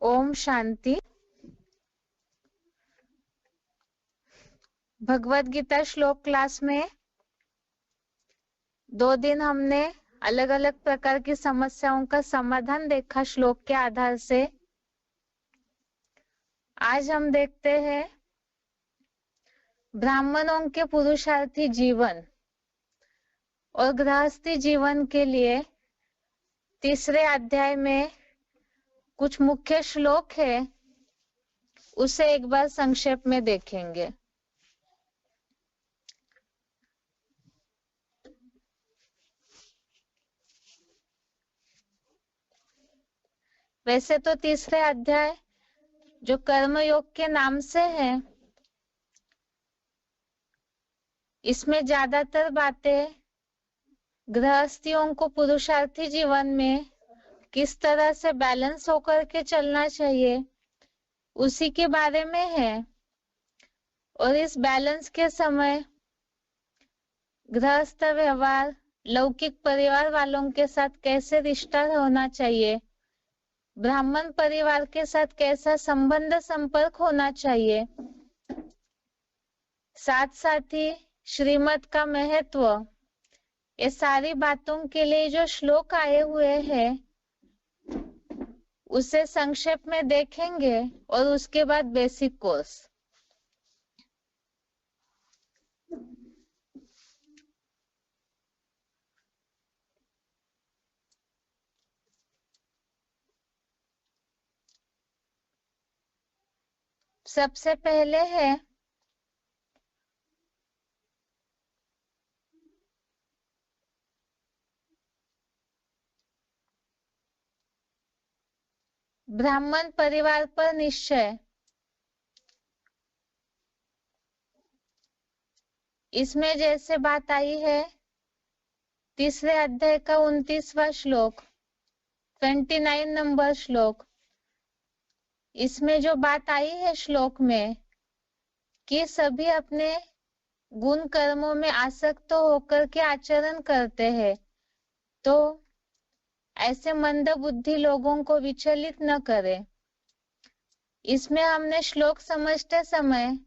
ओम शांति। भगवत गीता श्लोक क्लास में 2 दिन हमने अलग अलग प्रकार की समस्याओं का समाधान देखा श्लोक के आधार से। आज हम देखते हैं ब्राह्मणों के पुरुषार्थी जीवन और गृहस्थी जीवन के लिए तीसरे अध्याय में कुछ मुख्य श्लोक है, उसे एक बार संक्षेप में देखेंगे। वैसे तो तीसरे अध्याय जो कर्मयोग के नाम से है, इसमें ज्यादातर बातें गृहस्थियों को पुरुषार्थी जीवन में किस तरह से बैलेंस होकर के चलना चाहिए उसी के बारे में है। और इस बैलेंस के समय गृहस्थ व्यवहार, लौकिक परिवार वालों के साथ कैसे रिश्ता होना चाहिए, ब्राह्मण परिवार के साथ कैसा संबंध संपर्क होना चाहिए, साथ साथ ही श्रीमत का महत्व, ये सारी बातों के लिए जो श्लोक आए हुए हैं उसे संक्षेप में देखेंगे और उसके बाद बेसिक कोर्स। सबसे पहले है ब्राह्मण परिवार पर निश्चय। इसमें जैसे बात आई है तीसरे अध्याय का 29वां श्लोक, 29 नंबर श्लोक, इसमें जो बात आई है श्लोक में कि सभी अपने गुण कर्मों में आसक्त होकर के आचरण करते हैं, तो ऐसे मंद बुद्धि लोगों को विचलित न करे। इसमें हमने श्लोक समझते समय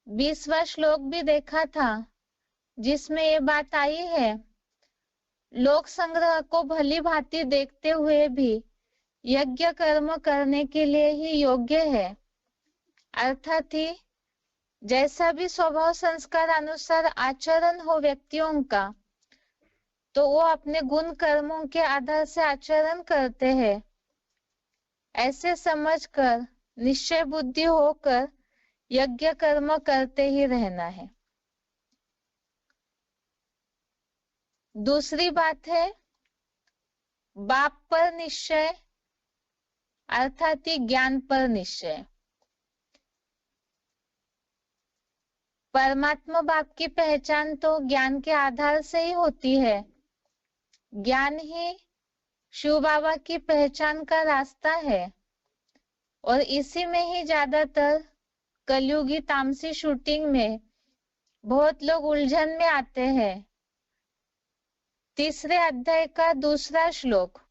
20वां श्लोक भी देखा था, जिसमें ये बात आई है लोक संग्रह को भली भांति देखते हुए भी यज्ञ कर्म करने के लिए ही योग्य है। अर्थात ही जैसा भी स्वभाव संस्कार अनुसार आचरण हो व्यक्तियों का, तो वो अपने गुण कर्मों के आधार से आचरण करते हैं। ऐसे समझकर निश्चय बुद्धि होकर यज्ञ कर्म करते ही रहना है। दूसरी बात है बाप पर निश्चय, अर्थात ही ज्ञान पर निश्चय। परमात्मा बाप की पहचान तो ज्ञान के आधार से ही होती है। ज्ञान ही शिव बाबा की पहचान का रास्ता है और इसी में ही ज्यादातर कलयुगी तामसी शूटिंग में बहुत लोग उलझन में आते हैं। तीसरे अध्याय का 2वां श्लोक,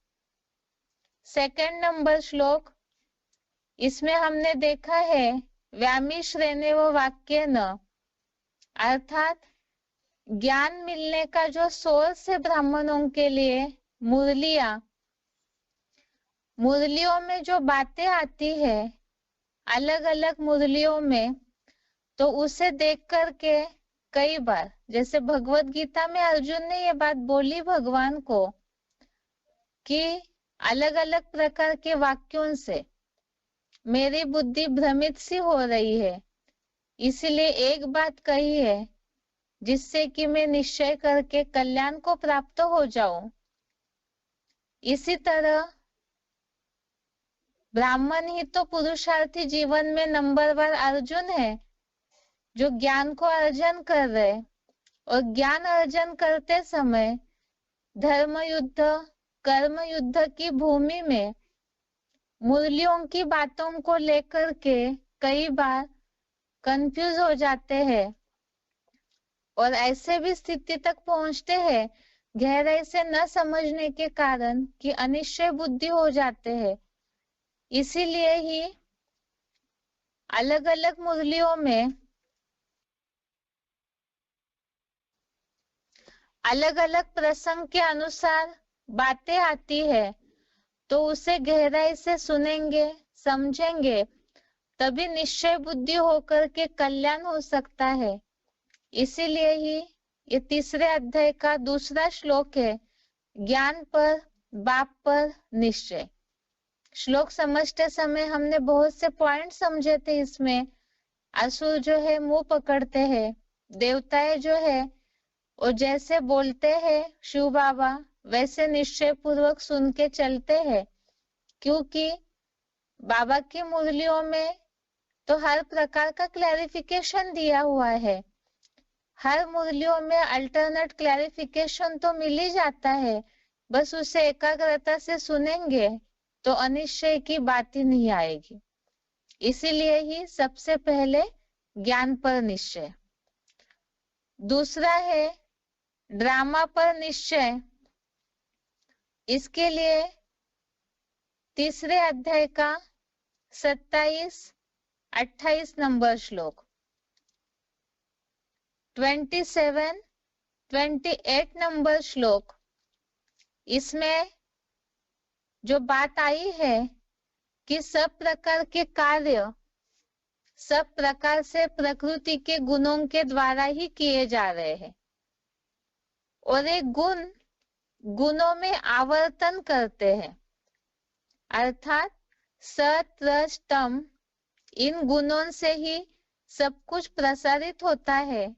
2nd नंबर श्लोक, इसमें हमने देखा है व्यामिश्रेणे व वाक्य न, अर्थात ज्ञान मिलने का जो सोर्स है ब्राह्मणों के लिए मुरलियों में जो बातें आती है अलग अलग मुरलियों में, तो उसे देख करके कई बार जैसे भगवत गीता में अर्जुन ने ये बात बोली भगवान को कि अलग अलग प्रकार के वाक्यों से मेरी बुद्धि भ्रमित सी हो रही है, इसलिए एक बात कही है जिससे कि मैं निश्चय करके कल्याण को प्राप्त हो जाऊं। इसी तरह ब्राह्मण ही तो पुरुषार्थी जीवन में नंबर 1 अर्जुन है, जो ज्ञान को अर्जन कर रहे, और ज्ञान अर्जन करते समय धर्म युद्ध कर्म युद्ध की भूमि में मुरलियों की बातों को लेकर के कई बार कंफ्यूज हो जाते हैं और ऐसे भी स्थिति तक पहुंचते हैं गहराई से न समझने के कारण कि अनिश्चय बुद्धि हो जाते हैं। इसीलिए ही अलग अलग मुरलियों में अलग अलग प्रसंग के अनुसार बातें आती है, तो उसे गहराई से सुनेंगे, समझेंगे, तभी निश्चय बुद्धि होकर के कल्याण हो सकता है। इसीलिए ही ये तीसरे अध्याय का दूसरा श्लोक है, ज्ञान पर बाप पर निश्चय। श्लोक समझते समय हमने बहुत से पॉइंट समझे थे इसमें। असुर जो है मुंह पकड़ते हैं, देवताएं जो है और जैसे बोलते हैं शिव बाबा वैसे निश्चय पूर्वक सुन के चलते हैं, क्योंकि बाबा की मुरलियों में तो हर प्रकार का क्लैरिफिकेशन दिया हुआ है। हर मुरलियों में अल्टरनेट क्लैरिफिकेशन तो मिल ही जाता है, बस उसे एकाग्रता से सुनेंगे तो अनिश्चय की बात ही नहीं आएगी। इसीलिए ही सबसे पहले ज्ञान पर निश्चय। दूसरा है ड्रामा पर निश्चय। इसके लिए तीसरे अध्याय का 27-28 नंबर श्लोक, 27-28 नंबर श्लोक, इसमें जो बात आई है कि सब प्रकार के कार्य सब प्रकार से प्रकृति के गुणों के द्वारा ही किए जा रहे हैं, और एक गुण गुणों में आवर्तन करते हैं, अर्थात सत रज तम, इन गुणों से ही सब कुछ प्रसारित होता है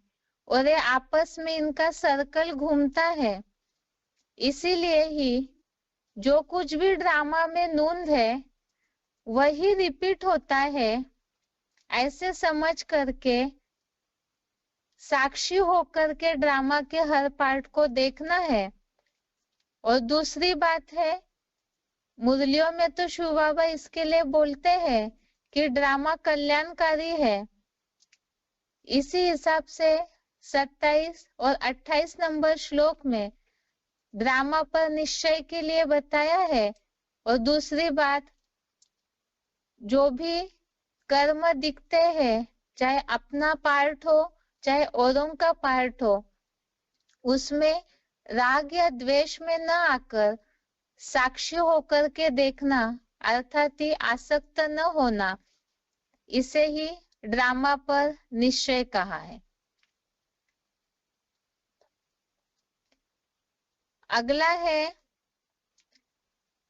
और ये आपस में इनका सर्कल घूमता है। इसीलिए ही जो कुछ भी ड्रामा में नूंद है वही रिपीट होता है, ऐसे समझ करके साक्षी होकर के ड्रामा के हर पार्ट को देखना है। और दूसरी बात है, मुरलियों में तो शिव बाबा इसके लिए बोलते हैं कि ड्रामा कल्याणकारी है। इसी हिसाब से 27 और 28 नंबर श्लोक में ड्रामा पर निश्चय के लिए बताया है। और दूसरी बात, जो भी कर्म दिखते हैं, चाहे अपना पार्ट हो चाहे औरों का पार्ट हो, उसमें राग या द्वेष में न आकर साक्षी होकर के देखना, अर्थात ही आसक्त न होना, इसे ही ड्रामा पर निश्चय कहा है। अगला है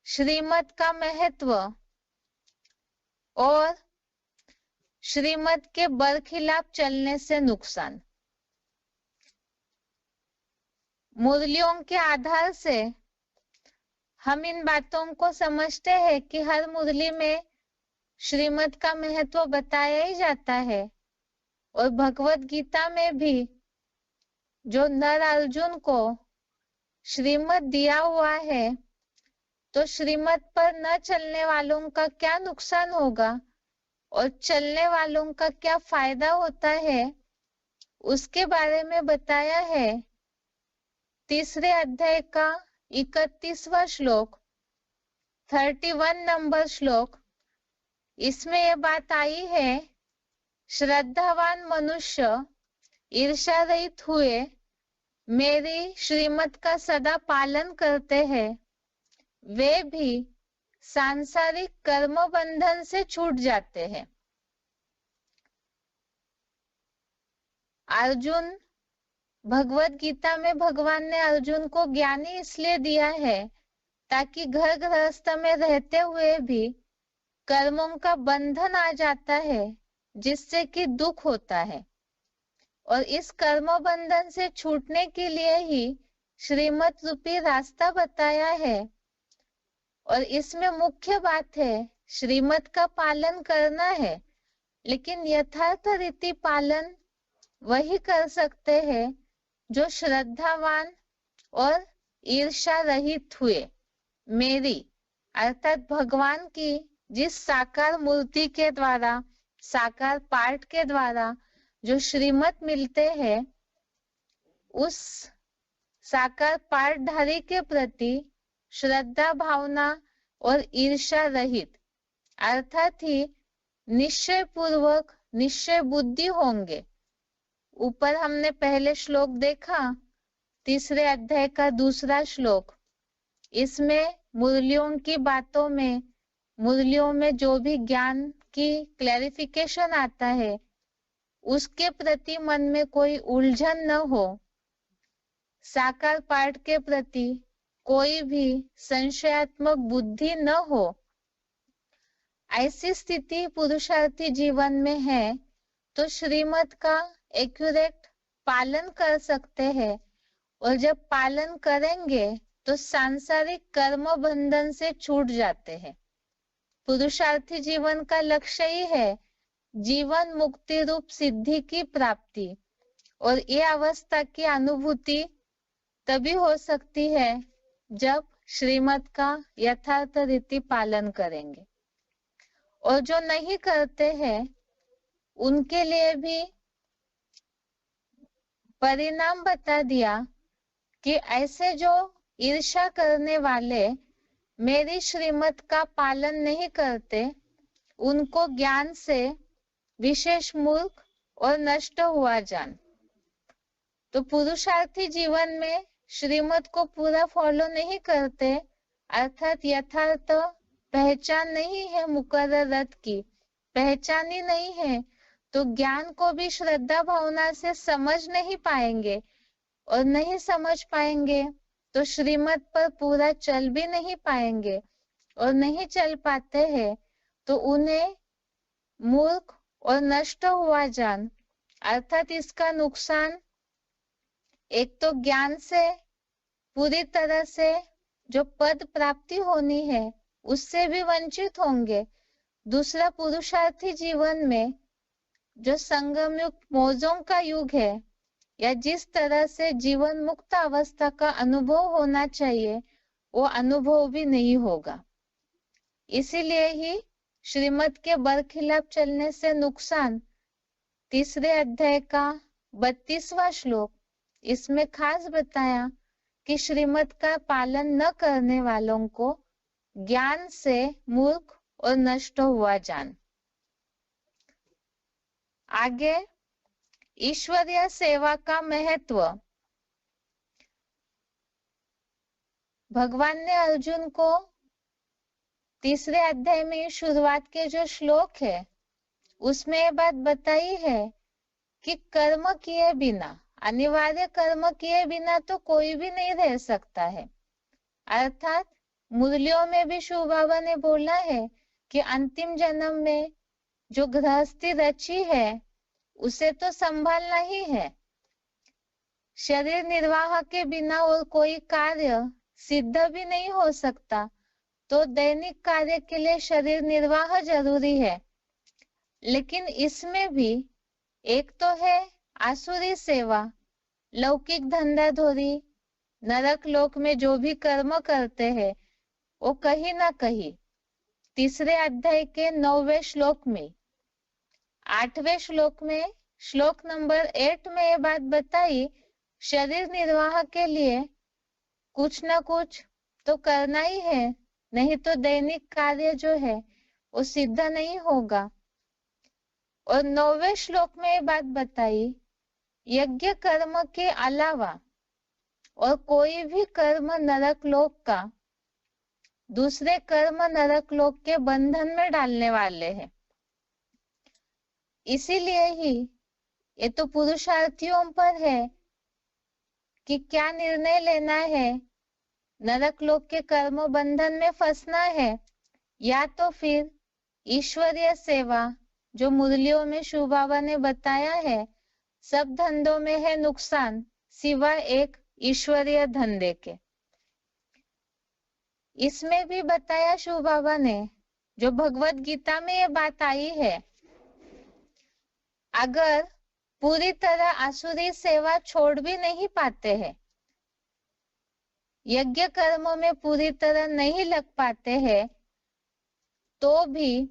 श्रीमत का महत्व और श्रीमत के बरखिलाफ चलने से नुकसान। मुरलियों के आधार से हम इन बातों को समझते हैं कि हर मुरली में श्रीमत का महत्व बताया ही जाता है। और भगवत गीता में भी जो नर अर्जुन को श्रीमत दिया हुआ है, तो श्रीमत पर न चलने वालों का क्या नुकसान होगा और चलने वालों का क्या फायदा होता है, उसके बारे में बताया है। तीसरे अध्याय का 31वां श्लोक, 31 नंबर श्लोक, इसमें यह बात आई है, श्रद्धावान मनुष्य ईर्ष्या रहित हुए मेरी श्रीमत का सदा पालन करते हैं, वे भी सांसारिक कर्म बंधन से छूट जाते हैं। अर्जुन, भगवत गीता में भगवान ने अर्जुन को ज्ञानी इसलिए दिया है ताकि घर गृहस्थ में रहते हुए भी कर्मों का बंधन आ जाता है, जिससे कि दुख होता है। और इस कर्म बंधन से छूटने के लिए ही श्रीमत रूपी रास्ता बताया है। और इसमें मुख्य बात है श्रीमत का पालन करना है, लेकिन यथार्थ रीति पालन वही कर सकते हैं जो श्रद्धावान और ईर्ष्या रहित हुए मेरी, अर्थात भगवान की जिस साकार मूर्ति के द्वारा, साकार पाठ के द्वारा जो श्रीमत मिलते हैं, उस साकार पाठधारी के प्रति श्रद्धा भावना और ईर्ष्या रहित अर्थात ही निश्चय पूर्वक निश्चय बुद्धि होंगे। ऊपर हमने पहले श्लोक देखा, तीसरे अध्याय का दूसरा श्लोक। इसमें मुरलियों की बातों में, मुरलियों में जो भी ज्ञान की क्लैरिफिकेशन आता है, उसके प्रति मन में कोई उलझन न हो, साकार पाठ के प्रति कोई भी संशयात्मक बुद्धि न हो। ऐसी स्थिति पुरुषार्थी जीवन में है तो श्रीमत का एक्यूरेट पालन कर सकते हैं, और जब पालन करेंगे तो सांसारिक कर्म बंधन से छूट जाते हैं। पुरुषार्थी जीवन का लक्ष्य ही है जीवन मुक्ति रूप सिद्धि की प्राप्ति, और ये अवस्था की अनुभूति तभी हो सकती है जब श्रीमत का यथार्थ रीति पालन करेंगे। और जो नहीं करते हैं उनके लिए भी परिणाम बता दिया कि ऐसे जो ईर्ष्या करने वाले मेरी श्रीमत का पालन नहीं करते, उनको ज्ञान से विशेष मूर्ख और नष्ट हुआ जान। तो पुरुषार्थी जीवन में श्रीमत को पूरा फॉलो नहीं करते, अर्थात यथार्थ पहचान नहीं है, मुकर्रर रथ की पहचान ही नहीं है, तो ज्ञान को भी श्रद्धा भावना से समझ नहीं पाएंगे, और नहीं समझ पाएंगे तो श्रीमत पर पूरा चल भी नहीं पाएंगे, और नहीं चल पाते हैं तो उन्हें मूर्ख और नष्ट हुआ जान, अर्थात इसका नुकसान एक तो ज्ञान से पूरी तरह से जो पद प्राप्ति होनी है उससे भी वंचित होंगे। दूसरा, पुरुषार्थी जीवन में जो संगम युग मौजों का युग है, या जिस तरह से जीवन मुक्त अवस्था का अनुभव होना चाहिए, वो अनुभव भी नहीं होगा। इसीलिए ही श्रीमत के बरखिलाफ चलने से नुकसान तीसरे अध्याय का 32वां श्लोक, इसमें खास बताया कि श्रीमत का पालन न करने वालों को ज्ञान से मूर्ख और नष्ट हुआ जान। आगे ईश्वरीय सेवा का महत्व। भगवान ने अर्जुन को तीसरे अध्याय में शुरुआत के जो श्लोक है उसमें ये बात बताई है कि कर्म किए बिना, अनिवार्य कर्म किए बिना तो कोई भी नहीं रह सकता है। अर्थात मुरलियों में भी शिव बाबा ने बोला है कि अंतिम जन्म में जो गृहस्थी रची है उसे तो संभालना ही है। शरीर निर्वाह के बिना और कोई कार्य सिद्ध भी नहीं हो सकता, तो दैनिक कार्य के लिए शरीर निर्वाह जरूरी है। लेकिन इसमें भी एक तो है आसुरी सेवा, लौकिक धंधाधोरी, नरक लोक में जो भी कर्म करते हैं वो कहीं ना कहीं तीसरे अध्याय के 9वें श्लोक में, 8वें श्लोक में, श्लोक नंबर 8 में ये बात बताई, शरीर निर्वाह के लिए कुछ ना कुछ तो करना ही है, नहीं तो दैनिक कार्य जो है वो सिद्ध नहीं होगा। और 9वें श्लोक में ये बात बताई, यज्ञ कर्म के अलावा और कोई भी कर्म नरक लोक का दूसरे कर्म नरक लोक के बंधन में डालने वाले हैं। इसीलिए ही ये तो पुरुषार्थियों पर है कि क्या निर्णय लेना है, नरक लोक के कर्म बंधन में फंसना है या तो फिर ईश्वरीय सेवा, जो मुरलियों में शिव बाबा ने बताया है सब धंधों में है नुकसान सिवाय एक ईश्वरीय धंधे के। इसमें भी बताया शिव बाबा ने, जो भगवत गीता में ये बात आई है, अगर पूरी तरह आसुरी सेवा छोड़ भी नहीं पाते हैं, यज्ञ कर्मों में पूरी तरह नहीं लग पाते हैं, तो भी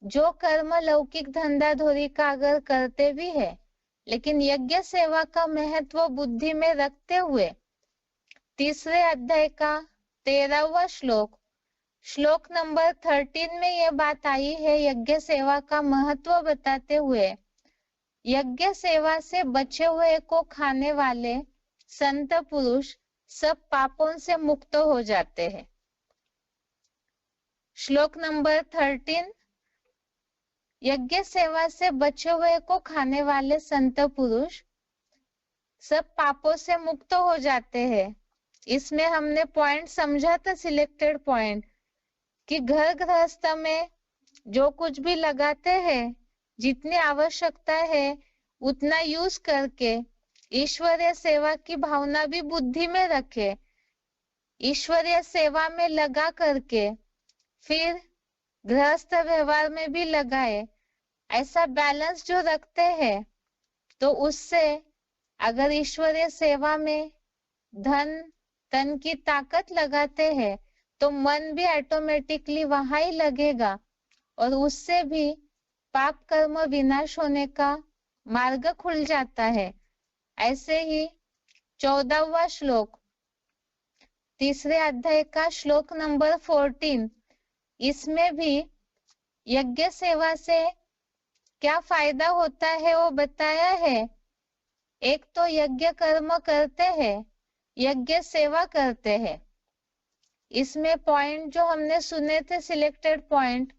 जो कर्म लौकिक धंधाधोरी का अगर करते भी है, लेकिन यज्ञ सेवा का महत्व बुद्धि में रखते हुए तीसरे अध्याय का 13वां श्लोक श्लोक नंबर 13 में यह बात आई है यज्ञ सेवा का महत्व बताते हुए, यज्ञ सेवा से बचे हुए को खाने वाले संत पुरुष सब पापों से मुक्त हो जाते हैं। श्लोक नंबर 13, यज्ञ सेवा से बचे हुए को खाने वाले संत पुरुष सब पापों से मुक्त हो जाते हैं। इसमें हमने पॉइंट समझा था, सिलेक्टेड पॉइंट, कि घर गृहस्थ में जो कुछ भी लगाते हैं, जितनी आवश्यकता है उतना यूज करके ईश्वरीय सेवा की भावना भी बुद्धि में रखे, ईश्वरीय सेवा में लगा करके फिर गृहस्थ व्यवहार में भी लगाए। ऐसा बैलेंस जो रखते हैं तो उससे अगर ईश्वरीय सेवा में धन तन की ताकत लगाते हैं तो मन भी ऑटोमेटिकली वहां ही लगेगा और उससे भी पाप कर्म विनाश होने का मार्ग खुल जाता है। ऐसे ही 14वां श्लोक, तीसरे अध्याय का श्लोक नंबर 14, इसमें भी यज्ञ सेवा से क्या फायदा होता है वो बताया है। एक तो यज्ञ कर्म करते हैं, यज्ञ सेवा करते हैं। इसमें पॉइंट जो हमने सुने थे, सिलेक्टेड पॉइंट,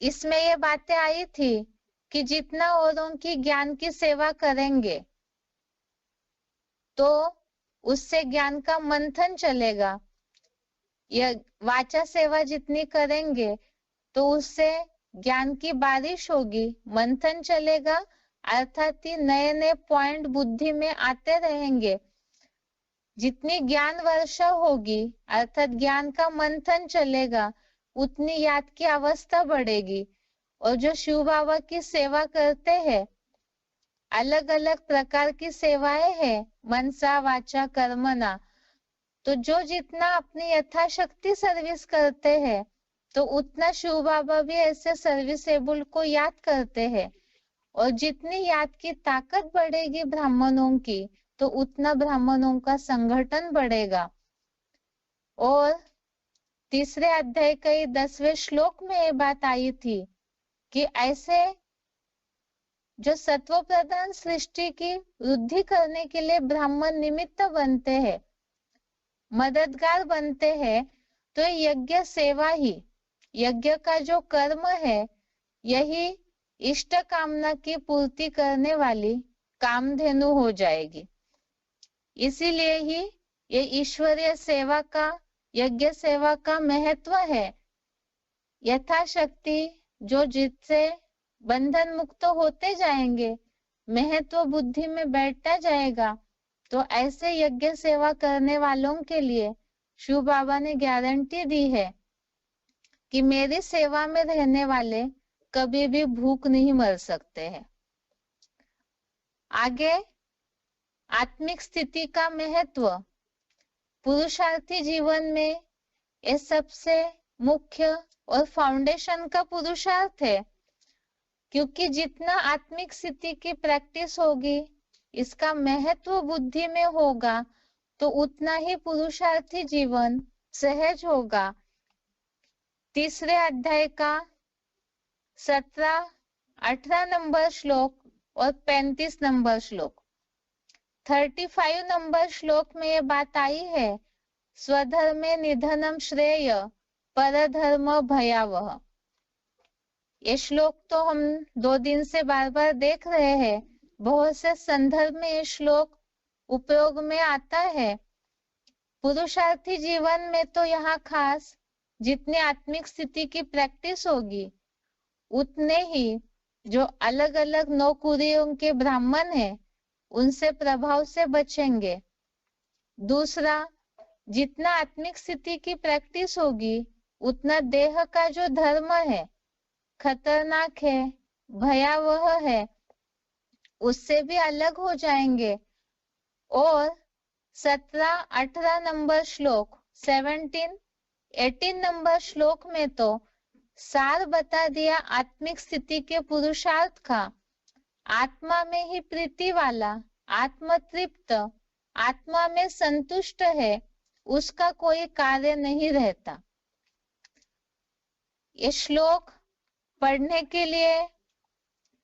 इसमें ये बातें आई थी कि जितना औरों की ज्ञान की सेवा करेंगे तो उससे ज्ञान का मंथन चलेगा। यह वाचा सेवा जितनी करेंगे तो उससे ज्ञान की बारिश होगी, मंथन चलेगा, अर्थात नए नए पॉइंट बुद्धि में आते रहेंगे। जितनी ज्ञान वर्षा होगी अर्थात ज्ञान का मंथन चलेगा, उतनी याद की अवस्था बढ़ेगी। और जो शिव बाबा की सेवा करते हैं, अलग अलग प्रकार की सेवाएं हैं, मनसा वाचा कर्मना, तो जो जितना अपनी यथाशक्ति सर्विस करते हैं तो उतना शिव बाबा भी ऐसे सर्विसेबल को याद करते हैं। और जितनी याद की ताकत बढ़ेगी ब्राह्मणों की तो उतना ब्राह्मणों का संगठन बढ़ेगा। और तीसरे अध्याय के 10वें श्लोक में ये बात आई थी कि ऐसे जो सत्व प्रधान सृष्टि की वृद्धि करने के लिए ब्राह्मण निमित्त बनते हैं, मददगार बनते हैं, तो यज्ञ सेवा ही, यज्ञ का जो कर्म है, यही इष्ट कामना की पूर्ति करने वाली कामधेनु हो जाएगी। इसीलिए ही ये ईश्वरीय सेवा का, यज्ञ सेवा का महत्व है। यथाशक्ति जो जिससे बंधन मुक्त होते जाएंगे, महत्व बुद्धि में बैठता जाएगा, तो ऐसे यज्ञ सेवा करने वालों के लिए शिव बाबा ने गारंटी दी है कि मेरी सेवा में रहने वाले कभी भी भूख नहीं मर सकते हैं। आगे आत्मिक स्थिति का महत्व, पुरुषार्थी जीवन में ये सबसे मुख्य और फाउंडेशन का पुरुषार्थ है, क्योंकि जितना आत्मिक स्थिति की प्रैक्टिस होगी, इसका महत्व बुद्धि में होगा, तो उतना ही पुरुषार्थी जीवन सहज होगा। तीसरे अध्याय का 17, 18 नंबर श्लोक और 35 नंबर श्लोक, 35 नंबर श्लोक में ये बात आई है, स्वधर्मे निधनम श्रेय परधर्म भयावह। ये श्लोक तो हम 2 दिन से बार बार देख रहे हैं, बहुत से संदर्भ में ये श्लोक उपयोग में आता है। पुरुषार्थी जीवन में तो यहाँ खास जितनी आत्मिक स्थिति की प्रैक्टिस होगी, उतने ही जो अलग अलग नौकुरियों के ब्राह्मण हैं, उनसे प्रभाव से बचेंगे। दूसरा, जितना आत्मिक स्थिति की प्रैक्टिस होगी, उतना देह का जो धर्म है, खतरनाक है, भयावह है, उससे भी अलग हो जाएंगे। और 17, 18 नंबर श्लोक, 17, 18 नंबर श्लोक में तो सार बता दिया आत्मिक स्थिति के पुरुषार्थ का। आत्मा में ही प्रीति वाला, आत्मतृप्त, आत्मा में संतुष्ट है उसका कोई कार्य नहीं रहता। ये श्लोक पढ़ने के लिए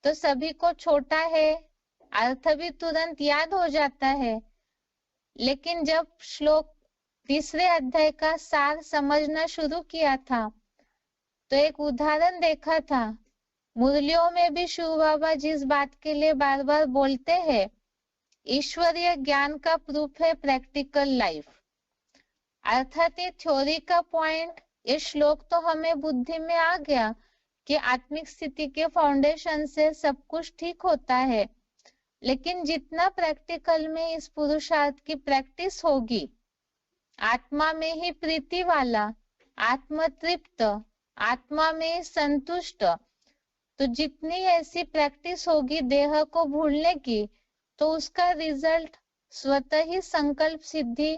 तो सभी को छोटा है, अर्थ भी तुरंत याद हो जाता है, लेकिन जब श्लोक तीसरे अध्याय का सार समझना शुरू किया था तो एक उदाहरण देखा था। मुरलियों में भी शिव बाबा जिस बात के लिए बार बार बोलते हैं, ईश्वरीय ज्ञान का प्रूफ है प्रैक्टिकल लाइफ। अर्थात ये थ्योरी का पॉइंट, ये श्लोक तो हमें बुद्धि में आ गया कि आत्मिक स्थिति के फाउंडेशन से सब कुछ ठीक होता है, लेकिन जितना प्रैक्टिकल में इस पुरुषार्थ की प्रैक्टिस होगी, आत्मा में ही प्रीति वाला, आत्म तृप्त, आत्मा में संतुष्ट, तो जितनी ऐसी प्रैक्टिस होगी देह को भूलने की, तो उसका रिजल्ट स्वतः ही संकल्प सिद्धि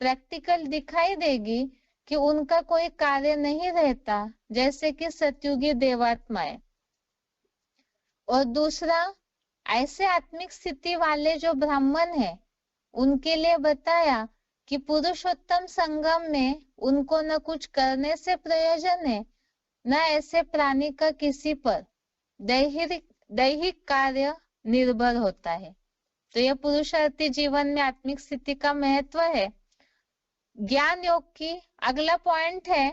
प्रैक्टिकल दिखाई देगी कि उनका कोई कार्य नहीं रहता, जैसे कि सतयुगी देवात्माएं। और दूसरा, ऐसे आत्मिक स्थिति वाले जो ब्राह्मण हैं, उनके लिए बताया कि पुरुषोत्तम संगम में उनको न कुछ करने से प्रयोजन है, न ऐसे प्राणी का किसी पर दैहिक कार्य निर्भर होता है। तो यह पुरुषार्थी जीवन में आत्मिक स्थिति का महत्व है। ज्ञान योग की अगला पॉइंट है,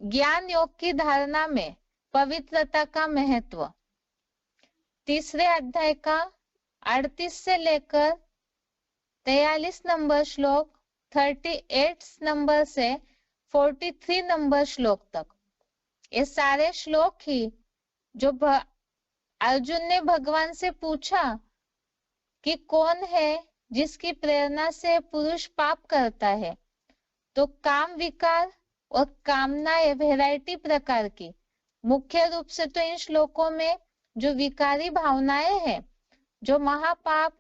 ज्ञान योग की धारणा में पवित्रता का महत्व। तीसरे अध्याय का 38 से लेकर 43 नंबर श्लोक, 38 नंबर से 43 नंबर श्लोक तक, ये सारे श्लोक ही जो अर्जुन ने भगवान से पूछा कि कौन है जिसकी प्रेरणा से पुरुष पाप करता है, तो काम विकार और कामना वैरायटी प्रकार की, मुख्य रूप से तो इन श्लोकों में जो विकारी भावनाएं हैं, जो महापाप,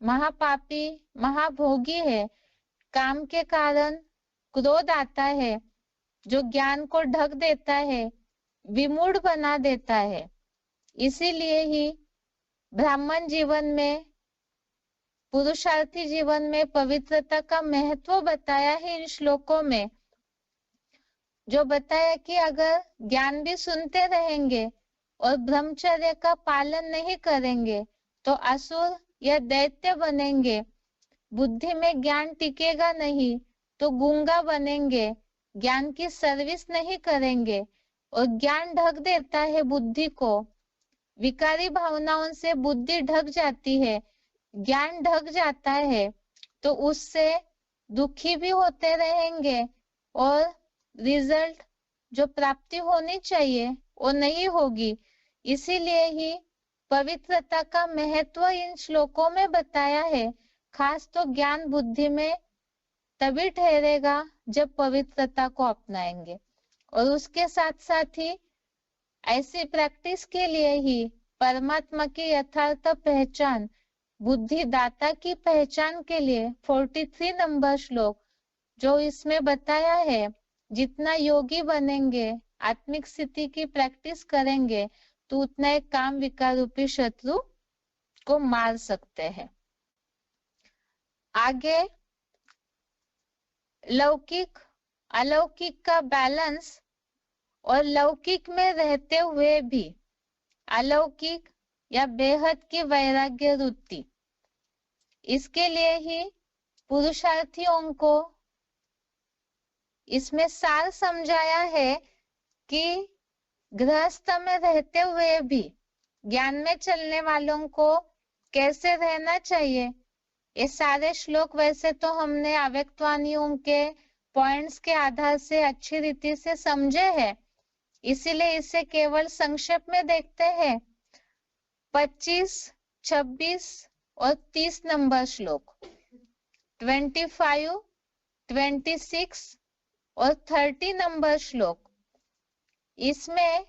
महापापी, महाभोगी है, काम के कारण क्रोध आता है, जो ज्ञान को ढक देता है, विमूढ़ बना देता है। इसीलिए ही ब्राह्मण जीवन में, पुरुषार्थी जीवन में पवित्रता का महत्व बताया है इन श्लोकों में, जो बताया कि अगर ज्ञान भी सुनते रहेंगे और ब्रह्मचर्य का पालन नहीं करेंगे तो असुर या दैत्य बनेंगे, बुद्धि में ज्ञान टिकेगा नहीं तो गूंगा बनेंगे, ज्ञान की सर्विस नहीं करेंगे, और ज्ञान ढक देता है बुद्धि को, विकारी भावनाओं से बुद्धि ढक जाती है, ज्ञान ढक जाता है, तो उससे दुखी भी होते रहेंगे और रिजल्ट जो प्राप्ति होनी चाहिए वो नहीं होगी। इसीलिए ही पवित्रता का महत्व इन श्लोकों में बताया है। खास तो ज्ञान बुद्धि में तभी ठहरेगा जब पवित्रता को अपनाएंगे, और उसके साथ साथ ही ऐसी प्रैक्टिस के लिए ही परमात्मा की यथार्थ पहचान, बुद्धिदाता की पहचान के लिए 43 नंबर श्लोक जो इसमें बताया है, जितना योगी बनेंगे, आत्मिक स्थिति की प्रैक्टिस करेंगे, तो उतना एक काम विकार रूपी शत्रु को मार सकते हैं। आगे लौकिक अलौकिक का बैलेंस, और लौकिक में रहते हुए भी अलौकिक या बेहद की वैराग्य वृत्ति, इसके लिए ही पुरुषार्थियों को इसमें सार समझाया है कि गृहस्थ में रहते हुए भी ज्ञान में चलने वालों को कैसे रहना चाहिए। ये सारे श्लोक वैसे तो हमने अव्यक्तवाणियों के पॉइंट्स के आधार से अच्छी रीति से समझे हैं, इसीलिए इसे केवल संक्षेप में देखते हैं। 25, 26 और 30 नंबर श्लोक, 25, 26 और 30 नंबर श्लोक, इसमें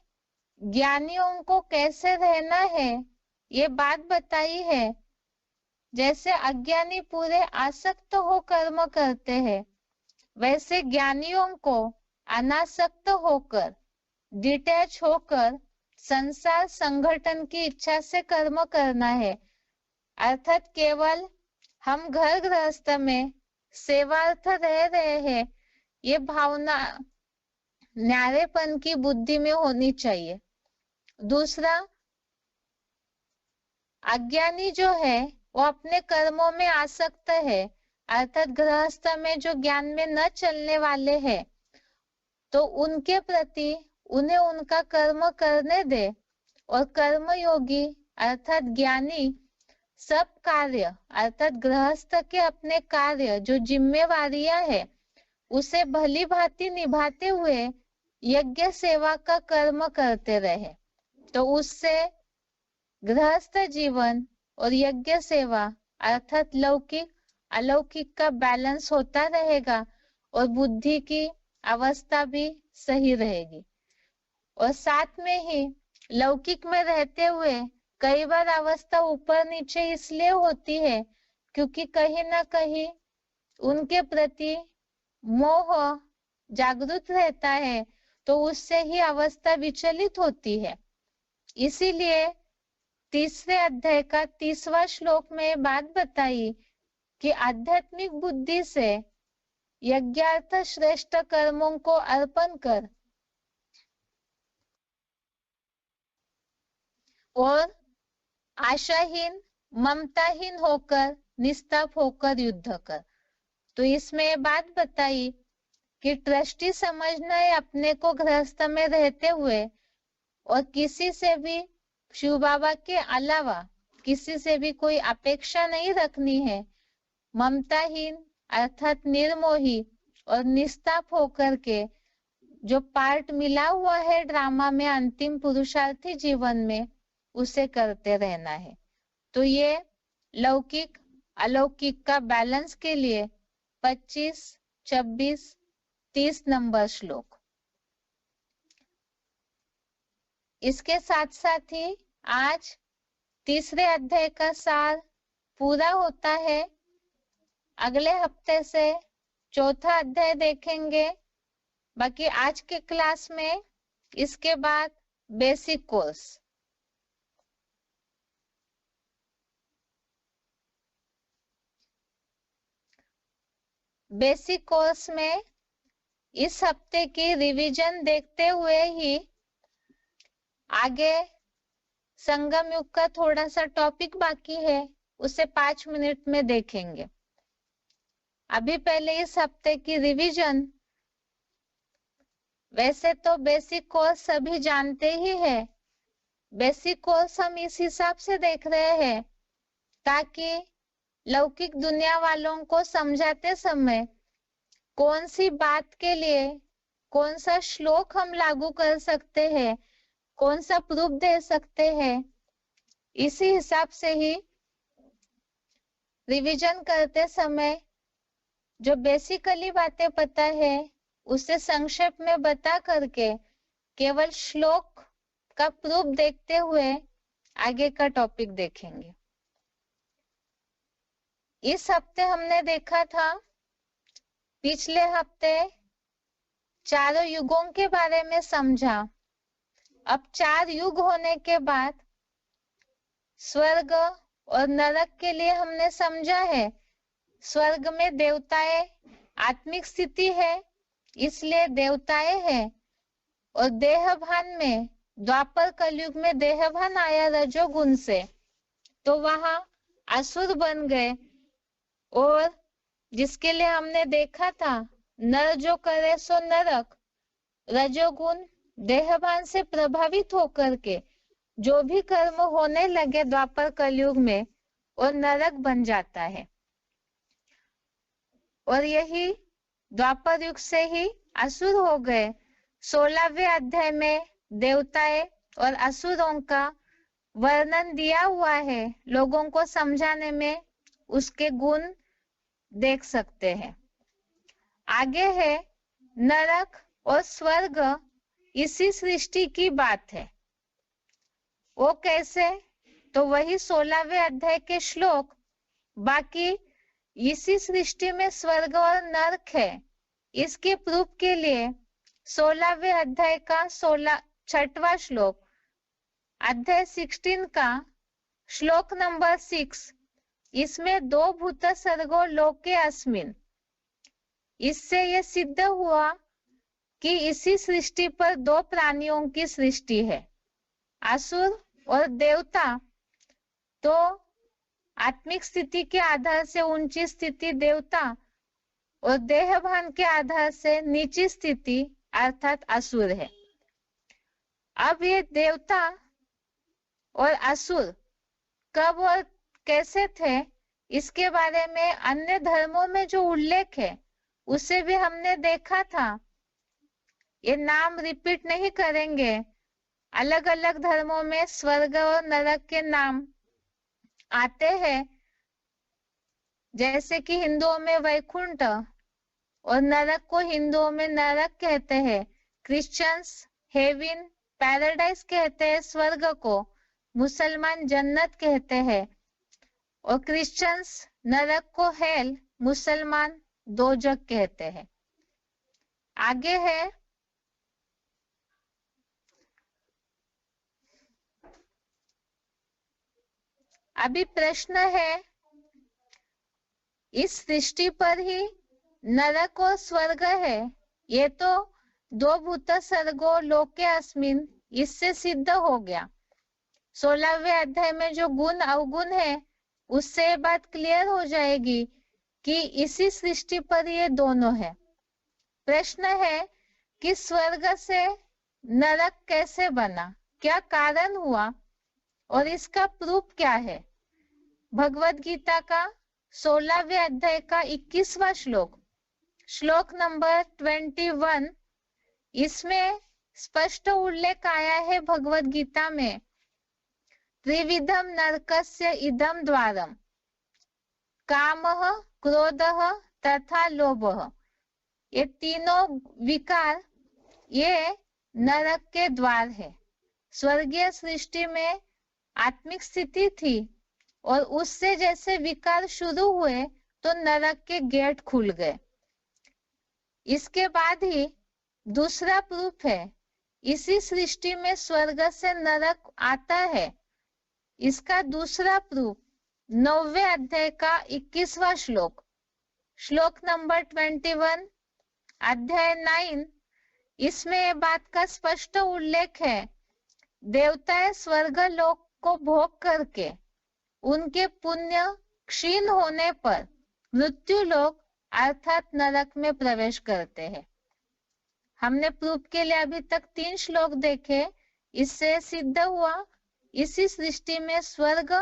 ज्ञानियों को कैसे रहना है ये बात बताई है। जैसे अज्ञानी पूरे आसक्त हो कर्म करते हैं, वैसे ज्ञानियों को अनासक्त होकर, डिटैच होकर संसार संगठन की इच्छा से कर्म करना है। अर्थात केवल हम घर गृहस्थ में सेवार्थ रह रहे हैं, ये भावना न्यारेपन की बुद्धि में होनी चाहिए। दूसरा, अज्ञानी जो है वो अपने कर्मों में आसक्त है, अर्थात गृहस्थ में जो ज्ञान में न चलने वाले हैं, तो उनके प्रति उन्हें उनका कर्म करने दे, और कर्मयोगी अर्थात ज्ञानी सब कार्य अर्थात गृहस्थ के अपने कार्य जो जिम्मेवारियां है उसे भली भांति निभाते हुए यज्ञ सेवा का कर्म करते रहे, तो उससे गृहस्थ जीवन और यज्ञ सेवा अर्थात लौकिक अलौकिक का बैलेंस होता रहेगा और बुद्धि की अवस्था भी सही रहेगी। और साथ में ही लौकिक में रहते हुए कई बार अवस्था ऊपर नीचे इसलिए होती है क्योंकि कहीं ना कहीं उनके प्रति मोह जागृत रहता है, तो उससे ही अवस्था विचलित होती है। इसीलिए तीसरे अध्याय का 30वां श्लोक में बात बताई कि आध्यात्मिक बुद्धि से यज्ञार्थ श्रेष्ठ कर्मों को अर्पण कर और आशाहीन ममताहीन होकर निस्ताप होकर युद्ध कर। तो इसमें बात बताई कि ट्रस्टी समझना है अपने को गृहस्थ में रहते हुए और किसी से भी शिव बाबा के अलावा किसी से भी कोई अपेक्षा नहीं रखनी है। ममताहीन अर्थात निर्मोही और निस्ताप होकर के जो पार्ट मिला हुआ है ड्रामा में अंतिम पुरुषार्थी जीवन में उसे करते रहना है। तो ये लौकिक अलौकिक का बैलेंस के लिए 25, 26, 30 नंबर श्लोक। इसके साथ साथ ही आज तीसरे अध्याय का सार पूरा होता है। अगले हफ्ते से चौथा अध्याय देखेंगे। बाकी आज के क्लास में इसके बाद बेसिक कोर्स। बेसिक कोर्स में इस हफ्ते की रिवीजन देखते हुए ही आगे संगम युग का थोड़ा सा टॉपिक बाकी है, उसे 5 मिनट में देखेंगे। अभी पहले इस हफ्ते की रिवीजन। वैसे तो बेसिक कोर्स सभी जानते ही है। बेसिक कोर्स हम इस हिसाब से देख रहे हैं ताकि लौकिक दुनिया वालों को समझाते समय कौन सी बात के लिए कौन सा श्लोक हम लागू कर सकते हैं, कौन सा प्रूफ दे सकते हैं, इसी हिसाब से ही रिवीजन करते समय जो बेसिकली बातें पता है उसे संक्षेप में बता करके केवल श्लोक का प्रूफ देखते हुए आगे का टॉपिक देखेंगे। इस हफ्ते हमने देखा था, पिछले हफ्ते चारों युगों के बारे में समझा। अब 4 युग होने के बाद स्वर्ग और नरक के लिए हमने समझा है। स्वर्ग में देवताएं आत्मिक स्थिति है इसलिए देवताएं हैं, और देहभान में द्वापर कलयुग में देहभान आया रजोगुण से, तो वहां असुर बन गए। और जिसके लिए हमने देखा था नर जो करे सो नरक, रजोगुण देहभान से प्रभावित होकर के जो भी कर्म होने लगे द्वापर कलयुग में और नरक बन जाता है। और यही द्वापर युग से ही असुर हो गए। 16वें अध्याय में देवताएं और असुरों का वर्णन दिया हुआ है, लोगों को समझाने में उसके गुण देख सकते हैं। आगे है नरक और स्वर्ग, इसी सृष्टि की बात है। वो कैसे? तो वही 16वें अध्याय के श्लोक। बाकी इसी सृष्टि में स्वर्ग और नरक है, इसके प्रूफ के लिए 16वें अध्याय का 6वां श्लोक, अध्याय 16 का श्लोक नंबर 6, इसमें 2 भूत सर्गो लोके अस्मिन। इससे ये सिद्ध हुआ कि इसी सृष्टि पर 2 प्राणियों की सृष्टि है, असुर और देवता। तो आत्मिक स्थिति के आधार से ऊंची स्थिति देवता और देह भान के आधार से नीची स्थिति अर्थात असुर है। अब ये देवता और असुर कब और कैसे थे, इसके बारे में अन्य धर्मों में जो उल्लेख है उसे भी हमने देखा था। ये नाम रिपीट नहीं करेंगे। अलग अलग धर्मों में स्वर्ग और नरक के नाम आते हैं, जैसे कि हिंदुओं में वैकुंठ और नरक को हिंदुओं में नरक कहते हैं। क्रिश्चियंस हेवन पैराडाइज कहते हैं स्वर्ग को, मुसलमान जन्नत कहते हैं, और क्रिश्चियंस नरक को हेल, मुसलमान दोजक कहते हैं। आगे है अभी प्रश्न है, इस सृष्टि पर ही नरक और स्वर्ग है। ये तो 2 भूत सर्गो लोके अस्मिन, इससे सिद्ध हो गया। 16वें अध्याय में जो गुण अवगुण है उससे बात क्लियर हो जाएगी कि इसी सृष्टि पर ये दोनों है। प्रश्न है कि स्वर्ग से नरक कैसे बना, क्या कारण हुआ और इसका प्रूफ क्या है। भगवत गीता का 16वें अध्याय का 21वां श्लोक, श्लोक नंबर 21, इसमें स्पष्ट उल्लेख आया है भगवत गीता में, त्रिविधम नरकस्य इदम द्वारम, कामः क्रोधः तथा लोभः। ये तीनों विकार ये नरक के द्वार है। स्वर्गीय सृष्टि में आत्मिक स्थिति थी और उससे जैसे विकार शुरू हुए तो नरक के गेट खुल गए। इसके बाद ही दूसरा प्रूफ है, इसी सृष्टि में स्वर्ग से नरक आता है। इसका दूसरा प्रूफ 9वें अध्याय का 21वां श्लोक, श्लोक नंबर 21, अध्याय 9, इसमें ये बात का स्पष्ट उल्लेख है। देवताएं स्वर्ग लोक को भोग करके उनके पुण्य क्षीण होने पर मृत्यु लोक अर्थात नरक में प्रवेश करते हैं। हमने प्रूफ के लिए अभी तक 3 श्लोक देखे। इससे सिद्ध हुआ इसी सृष्टि में स्वर्ग,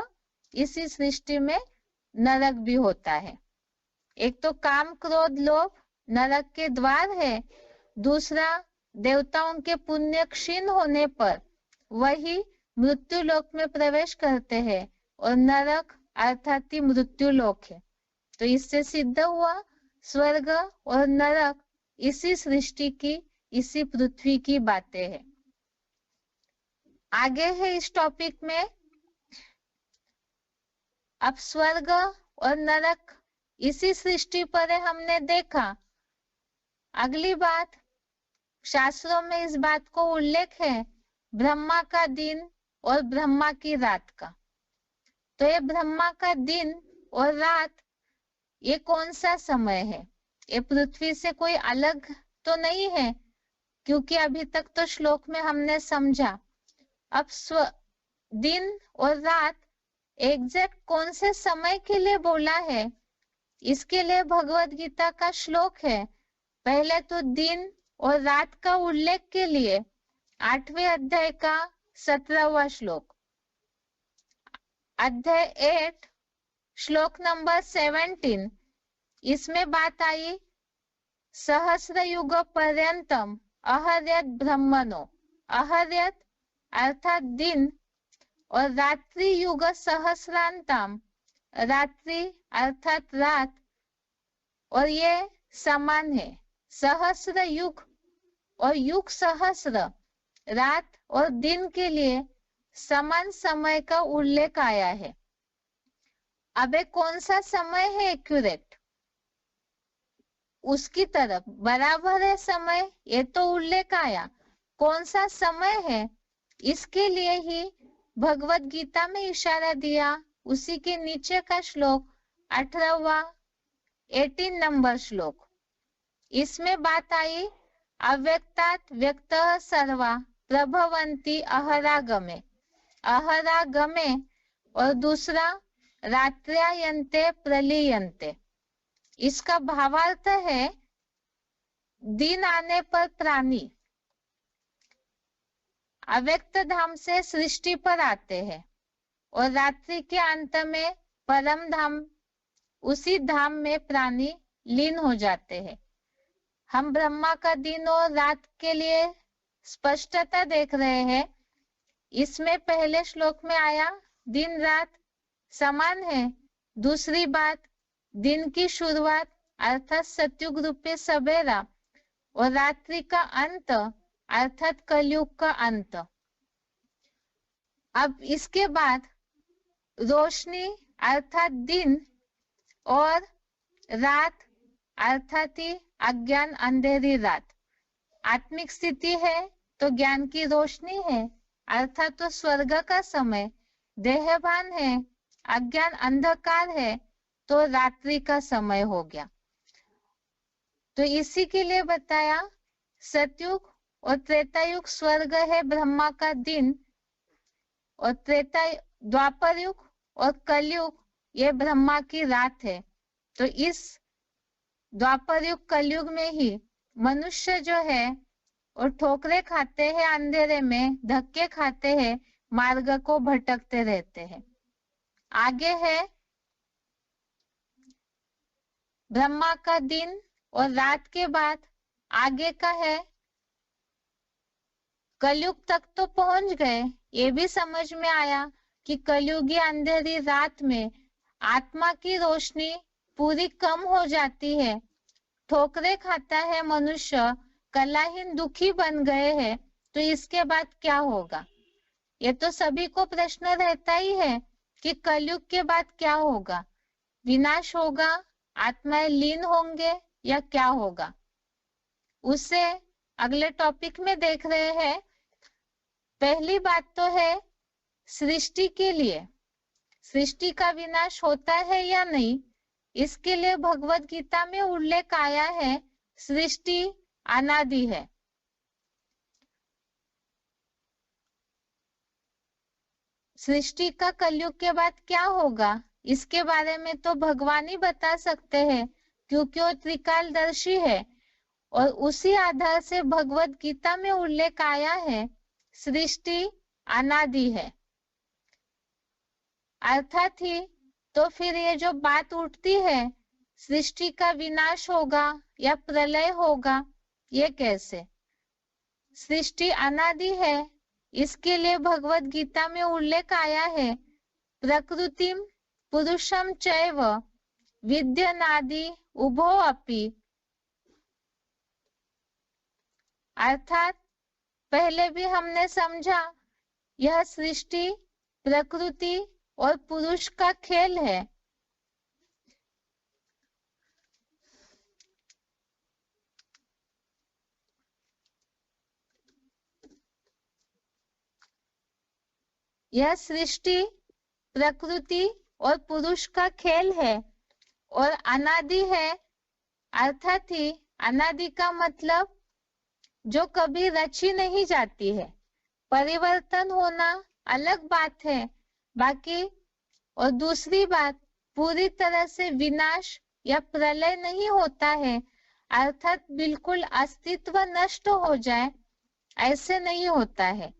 इसी सृष्टि में नरक भी होता है। एक तो काम क्रोध लोभ नरक के द्वार है, दूसरा देवताओं के पुण्य क्षीण होने पर वही मृत्यु लोक में प्रवेश करते हैं और नरक अर्थात ही मृत्यु लोक है। तो इससे सिद्ध हुआ स्वर्ग और नरक इसी सृष्टि की, इसी पृथ्वी की बातें हैं। आगे है इस टॉपिक में, अब स्वर्ग और नरक इसी सृष्टि पर है, हमने देखा। अगली बात, शास्त्रों में इस बात को उल्लेख है ब्रह्मा का दिन और ब्रह्मा की रात का। तो ये ब्रह्मा का दिन और रात ये कौन सा समय है? ये पृथ्वी से कोई अलग तो नहीं है, क्योंकि अभी तक तो श्लोक में हमने समझा। अब दिन और रात एग्जैक्ट कौन से समय के लिए बोला है, इसके लिए भगवत गीता का श्लोक है। पहले तो दिन और रात का उल्लेख के लिए 8वें अध्याय का 17वां श्लोक, अध्याय 8 श्लोक नंबर 17, इसमें बात आई सहस्र युग पर्यंतम अहर्यत ब्रह्मणो। अहर्यत अर्थात दिन और रात्रि युग सहस्रांतम, रात्रि अर्थात रात, और ये समान है। सहस्र युग और युग सहस्र, रात और दिन के लिए समान समय का उल्लेख आया है। अब कौन सा समय है एक्यूरेट, उसकी तरफ बराबर है समय, ये तो उल्लेख आया। कौन सा समय है, इसके लिए ही भगवत गीता में इशारा दिया उसी के नीचे का श्लोक 18वां 18 नंबर श्लोक, इसमें बात आई अव्यक्तात् व्यक्तः सर्वा प्रभवन्ति अहरागमे। अहरागमे और दूसरा रात्र्यायन्ते प्रलीयन्ते। इसका भावार्थ है दिन आने पर प्राणी अव्यक्त धाम से सृष्टि पर आते हैं और रात्रि के अंत में परम धाम, उसी धाम में प्राणी लीन हो जाते हैं। हम ब्रह्मा का दिन और रात के लिए स्पष्टता देख रहे हैं। इसमें पहले श्लोक में आया दिन रात समान है। दूसरी बात, दिन की शुरुआत अर्थात सतयुग रूपी सवेरा और रात्रि का अंत अर्थात कलयुग का अंत। अब इसके बाद रोशनी अर्थात दिन और रात अर्थात ही अज्ञान अंधेरी रात। आत्मिक स्थिति है तो ज्ञान की रोशनी है अर्थात तो स्वर्ग का समय। देहभान है, अज्ञान अंधकार है तो रात्रि का समय हो गया। तो इसी के लिए बताया सतयुग और त्रेतायुग स्वर्ग है ब्रह्मा का दिन और द्वापर युग और कलयुग ये ब्रह्मा की रात है। तो इस द्वापर युग कलयुग में ही मनुष्य जो है और ठोकरे खाते हैं, अंधेरे में धक्के खाते हैं, मार्ग को भटकते रहते हैं। आगे है ब्रह्मा का दिन और रात के बाद आगे का है कलयुग तक तो पहुंच गए। ये भी समझ में आया कि कलयुगी अंधेरी रात में आत्मा की रोशनी पूरी कम हो जाती है, ठोकरे खाता है मनुष्य, कलाहीन दुखी बन गए हैं। तो इसके बाद क्या होगा? ये तो सभी को प्रश्न रहता ही है कि कलयुग के बाद क्या होगा, विनाश होगा, आत्माएं लीन होंगे या क्या होगा? उससे अगले टॉपिक में देख रहे हैं। पहली बात तो है सृष्टि के लिए, सृष्टि का विनाश होता है या नहीं, इसके लिए भगवत गीता में उल्लेख आया है सृष्टि अनादि है। सृष्टि का कलयुग के बाद क्या होगा इसके बारे में तो भगवान ही बता सकते हैं क्योंकि वो त्रिकालदर्शी है। और उसी आधार से भगवत गीता में उल्लेख आया है सृष्टि अनादि है। अर्थात ही तो फिर ये जो बात उठती है सृष्टि का विनाश होगा या प्रलय होगा, ये कैसे? सृष्टि अनादि है, इसके लिए भगवत गीता में उल्लेख आया है प्रकृतिम पुरुषम चैव विद्यनादि उभो अपि। अर्थात पहले भी हमने समझा यह सृष्टि प्रकृति और पुरुष का खेल है। यह सृष्टि प्रकृति और पुरुष का खेल है और अनादि है। अर्थात ही अनादि का मतलब जो कभी रची नहीं जाती है। परिवर्तन होना अलग बात है बाकी, और दूसरी बात पूरी तरह से विनाश या प्रलय नहीं होता है अर्थात बिल्कुल अस्तित्व नष्ट हो जाए, ऐसे नहीं होता है।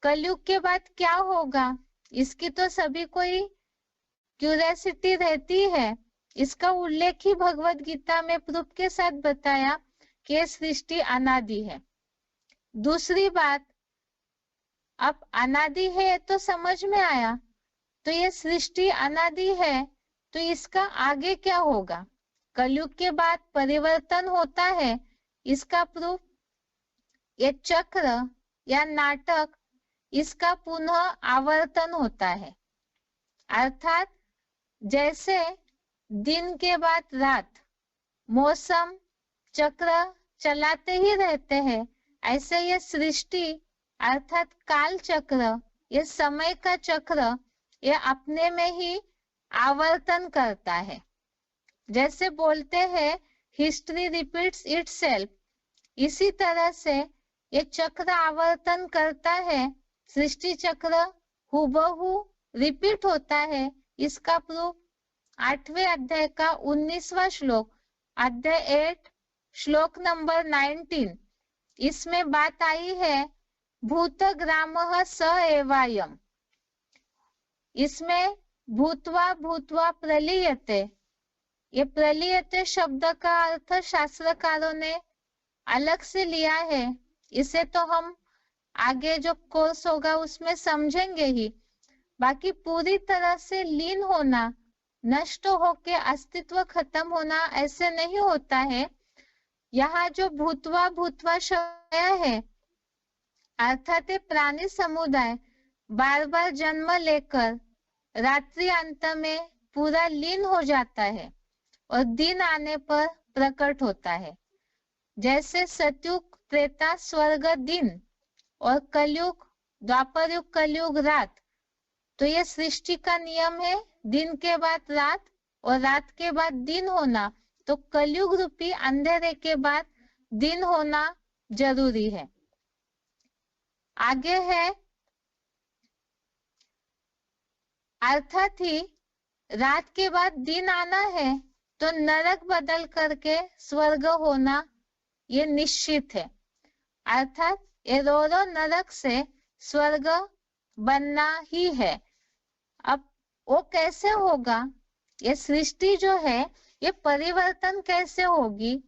कलयुग के बाद क्या होगा इसकी तो सभी को ही क्यूरियोसिटी रहती है। इसका उल्लेख ही भगवत गीता में प्रूफ के साथ बताया कि सृष्टि अनादि है। दूसरी बात, अब अनादि है तो समझ में आया, तो ये सृष्टि अनादि है तो इसका आगे क्या होगा? कलयुग के बाद परिवर्तन होता है, इसका प्रूफ ये चक्र या नाटक, इसका पुनः आवर्तन होता है। अर्थात जैसे दिन के बाद रात, मौसम चक्र चलाते ही रहते हैं, ऐसे ये सृष्टि अर्थात काल चक्र, ये समय का चक्र ये अपने में ही आवर्तन करता है। जैसे बोलते हैं हिस्ट्री रिपीट्स इटसेल्फ, इसी तरह से ये चक्र आवर्तन करता है। सृष्टि चक्र हूबहू रिपीट होता है। इसका प्रूफ 8वें अध्याय का 19वां श्लोक, अध्याय 8 श्लोक नंबर 19, इसमें बात आई है भूतग्रामः स एवायम्। इसमें भूत्वा भूत्वा प्रलीयते, ये प्रलीयते शब्द का अर्थ शास्त्रकारों ने अलग से लिया है। इसे तो हम आगे जो कोर्स होगा उसमें समझेंगे ही। बाकी पूरी तरह से लीन होना, नष्ट होके अस्तित्व खत्म होना ऐसे नहीं होता है। यहाँ जो भूतवा भूतवा शब्द है अर्थात प्राणी समुदाय बार बार जन्म लेकर रात्रि अंत में पूरा लीन हो जाता है और दिन आने पर प्रकट होता है। जैसे सतयुग त्रेता स्वर्ग दिन और कलयुग द्वापर युग कलयुग रात, तो ये सृष्टि का नियम है दिन के बाद रात और रात के बाद दिन होना। तो कलयुग रूपी अंधेरे के बाद दिन होना जरूरी है। आगे है अर्थात ही रात के बाद दिन आना है तो नरक बदल करके स्वर्ग होना ये निश्चित है। अर्थात ये रो नरक से स्वर्ग बनना ही है। अब वो कैसे होगा, ये सृष्टि जो है ये परिवर्तन कैसे होगी,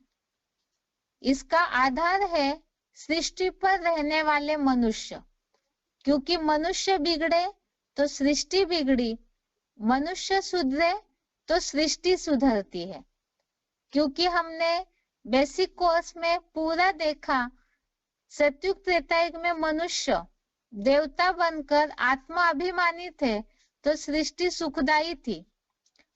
इसका आधार है सृष्टि पर रहने वाले मनुष्य। क्योंकि मनुष्य बिगड़े तो सृष्टि बिगड़ी, मनुष्य सुधरे तो सृष्टि सुधरती है। क्योंकि हमने बेसिक कोर्स में पूरा देखा, सतयुग त्रेतायुग में मनुष्य देवता बनकर आत्मा अभिमानी थे तो सृष्टि सुखदायी थी।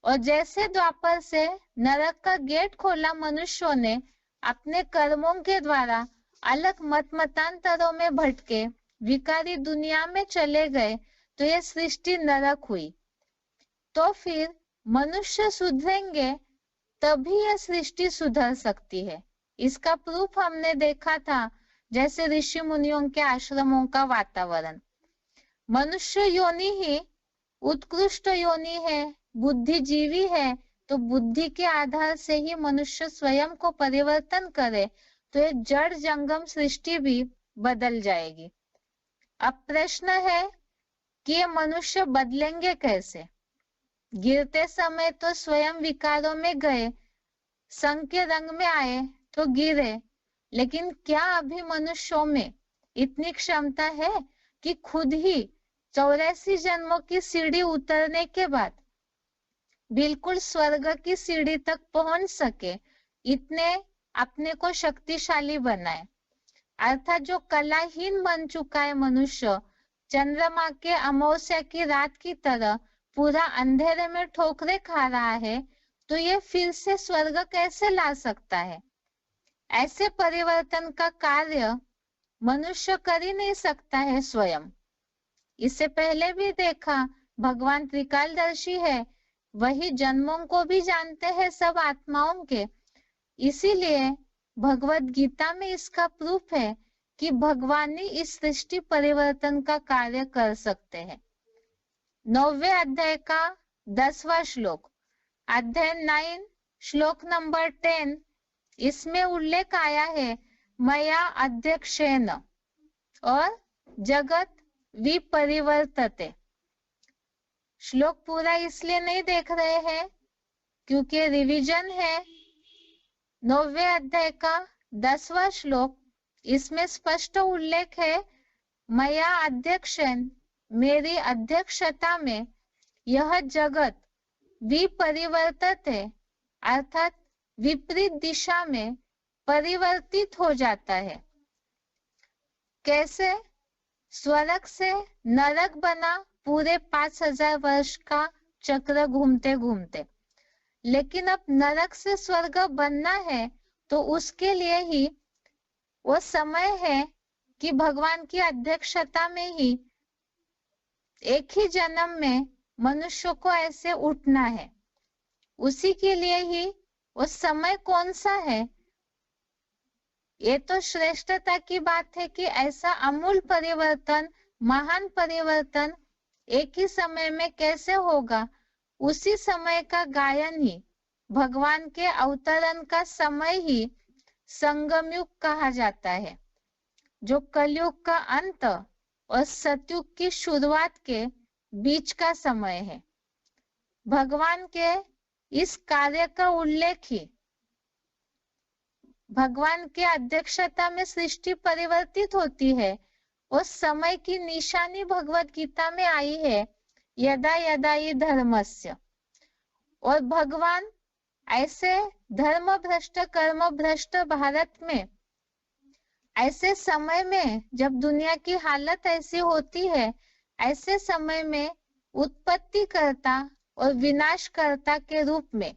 और जैसे द्वापर से नरक का गेट खोला मनुष्यों ने अपने कर्मों के द्वारा अलग मत मतांतरों में भटके विकारी दुनिया में चले गए तो यह सृष्टि नरक हुई। तो फिर मनुष्य सुधरेंगे तभी यह सृष्टि सुधर सकती है। इसका प्रूफ हमने देखा था, जैसे ऋषि मुनियों के आश्रमों का वातावरण। मनुष्य योनि ही उत्कृष्ट योनि है, बुद्धिजीवी है, तो बुद्धि के आधार से ही मनुष्य स्वयं को परिवर्तन करे तो ये जड़ जंगम सृष्टि भी बदल जाएगी। अब प्रश्न है कि ये मनुष्य बदलेंगे कैसे। गिरते समय तो स्वयं विकारों में गए, संग के रंग में आए तो गिरे, लेकिन क्या अभी मनुष्यों में इतनी क्षमता है कि खुद ही 84 जन्मों की सीढ़ी उतरने के बाद बिल्कुल स्वर्ग की सीढ़ी तक पहुंच सके, इतने अपने को शक्तिशाली बनाए। अर्थात जो कलाहीन बन चुका है मनुष्य, चंद्रमा के अमावस्या की रात की तरह पूरा अंधेरे में ठोकरे खा रहा है, तो ये फिर से स्वर्ग कैसे ला सकता है। ऐसे परिवर्तन का कार्य मनुष्य कर ही नहीं सकता है स्वयं। इससे पहले भी देखा, भगवान त्रिकालदर्शी है, वही जन्मों को भी जानते हैं सब आत्माओं के। इसीलिए भगवत गीता में इसका प्रूफ है कि भगवान ही इस सृष्टि परिवर्तन का कार्य कर सकते हैं। 9वें अध्याय का 10वां श्लोक, अध्याय 9 श्लोक नंबर 10, इसमें उल्लेख आया है मया अध्यक्षेन और जगत विपरिवर्तते। श्लोक पूरा इसलिए नहीं देख रहे हैं क्योंकि रिवीजन है। 9वें अध्याय का 10वां श्लोक, इसमें स्पष्ट उल्लेख है मया अध्यक्षेन, मेरी अध्यक्षता में यह जगत विपरिवर्तित है, अर्थात विपरीत दिशा में परिवर्तित हो जाता है। कैसे? स्वर्ग से नरक बना पूरे 5000 वर्ष का चक्र घूमते घूमते, लेकिन अब नरक से स्वर्ग बनना है तो उसके लिए ही वो समय है कि भगवान की अध्यक्षता में ही एक ही जन्म में मनुष्य को ऐसे उठना है। उसी के लिए ही वो समय कौन सा है, ये तो श्रेष्ठता की बात है कि ऐसा अमूल परिवर्तन, महान परिवर्तन एक ही समय में कैसे होगा। उसी समय का गायन ही, भगवान के अवतरण का समय ही संगम युग कहा जाता है, जो कलयुग का अंत और सतयुग की शुरुआत के बीच का समय है। भगवान के इस कार्य का उल्लेख ही भगवान की अध्यक्षता में सृष्टि परिवर्तित होती है और समय की निशानी भगवत गीता में आई है, यदा यदा ही धर्मस्य। और भगवान ऐसे धर्म भ्रष्ट कर्म भ्रष्ट भारत में, ऐसे समय में जब दुनिया की हालत ऐसी होती है, ऐसे समय में उत्पत्तिकर्ता और विनाशकर्ता के रूप में,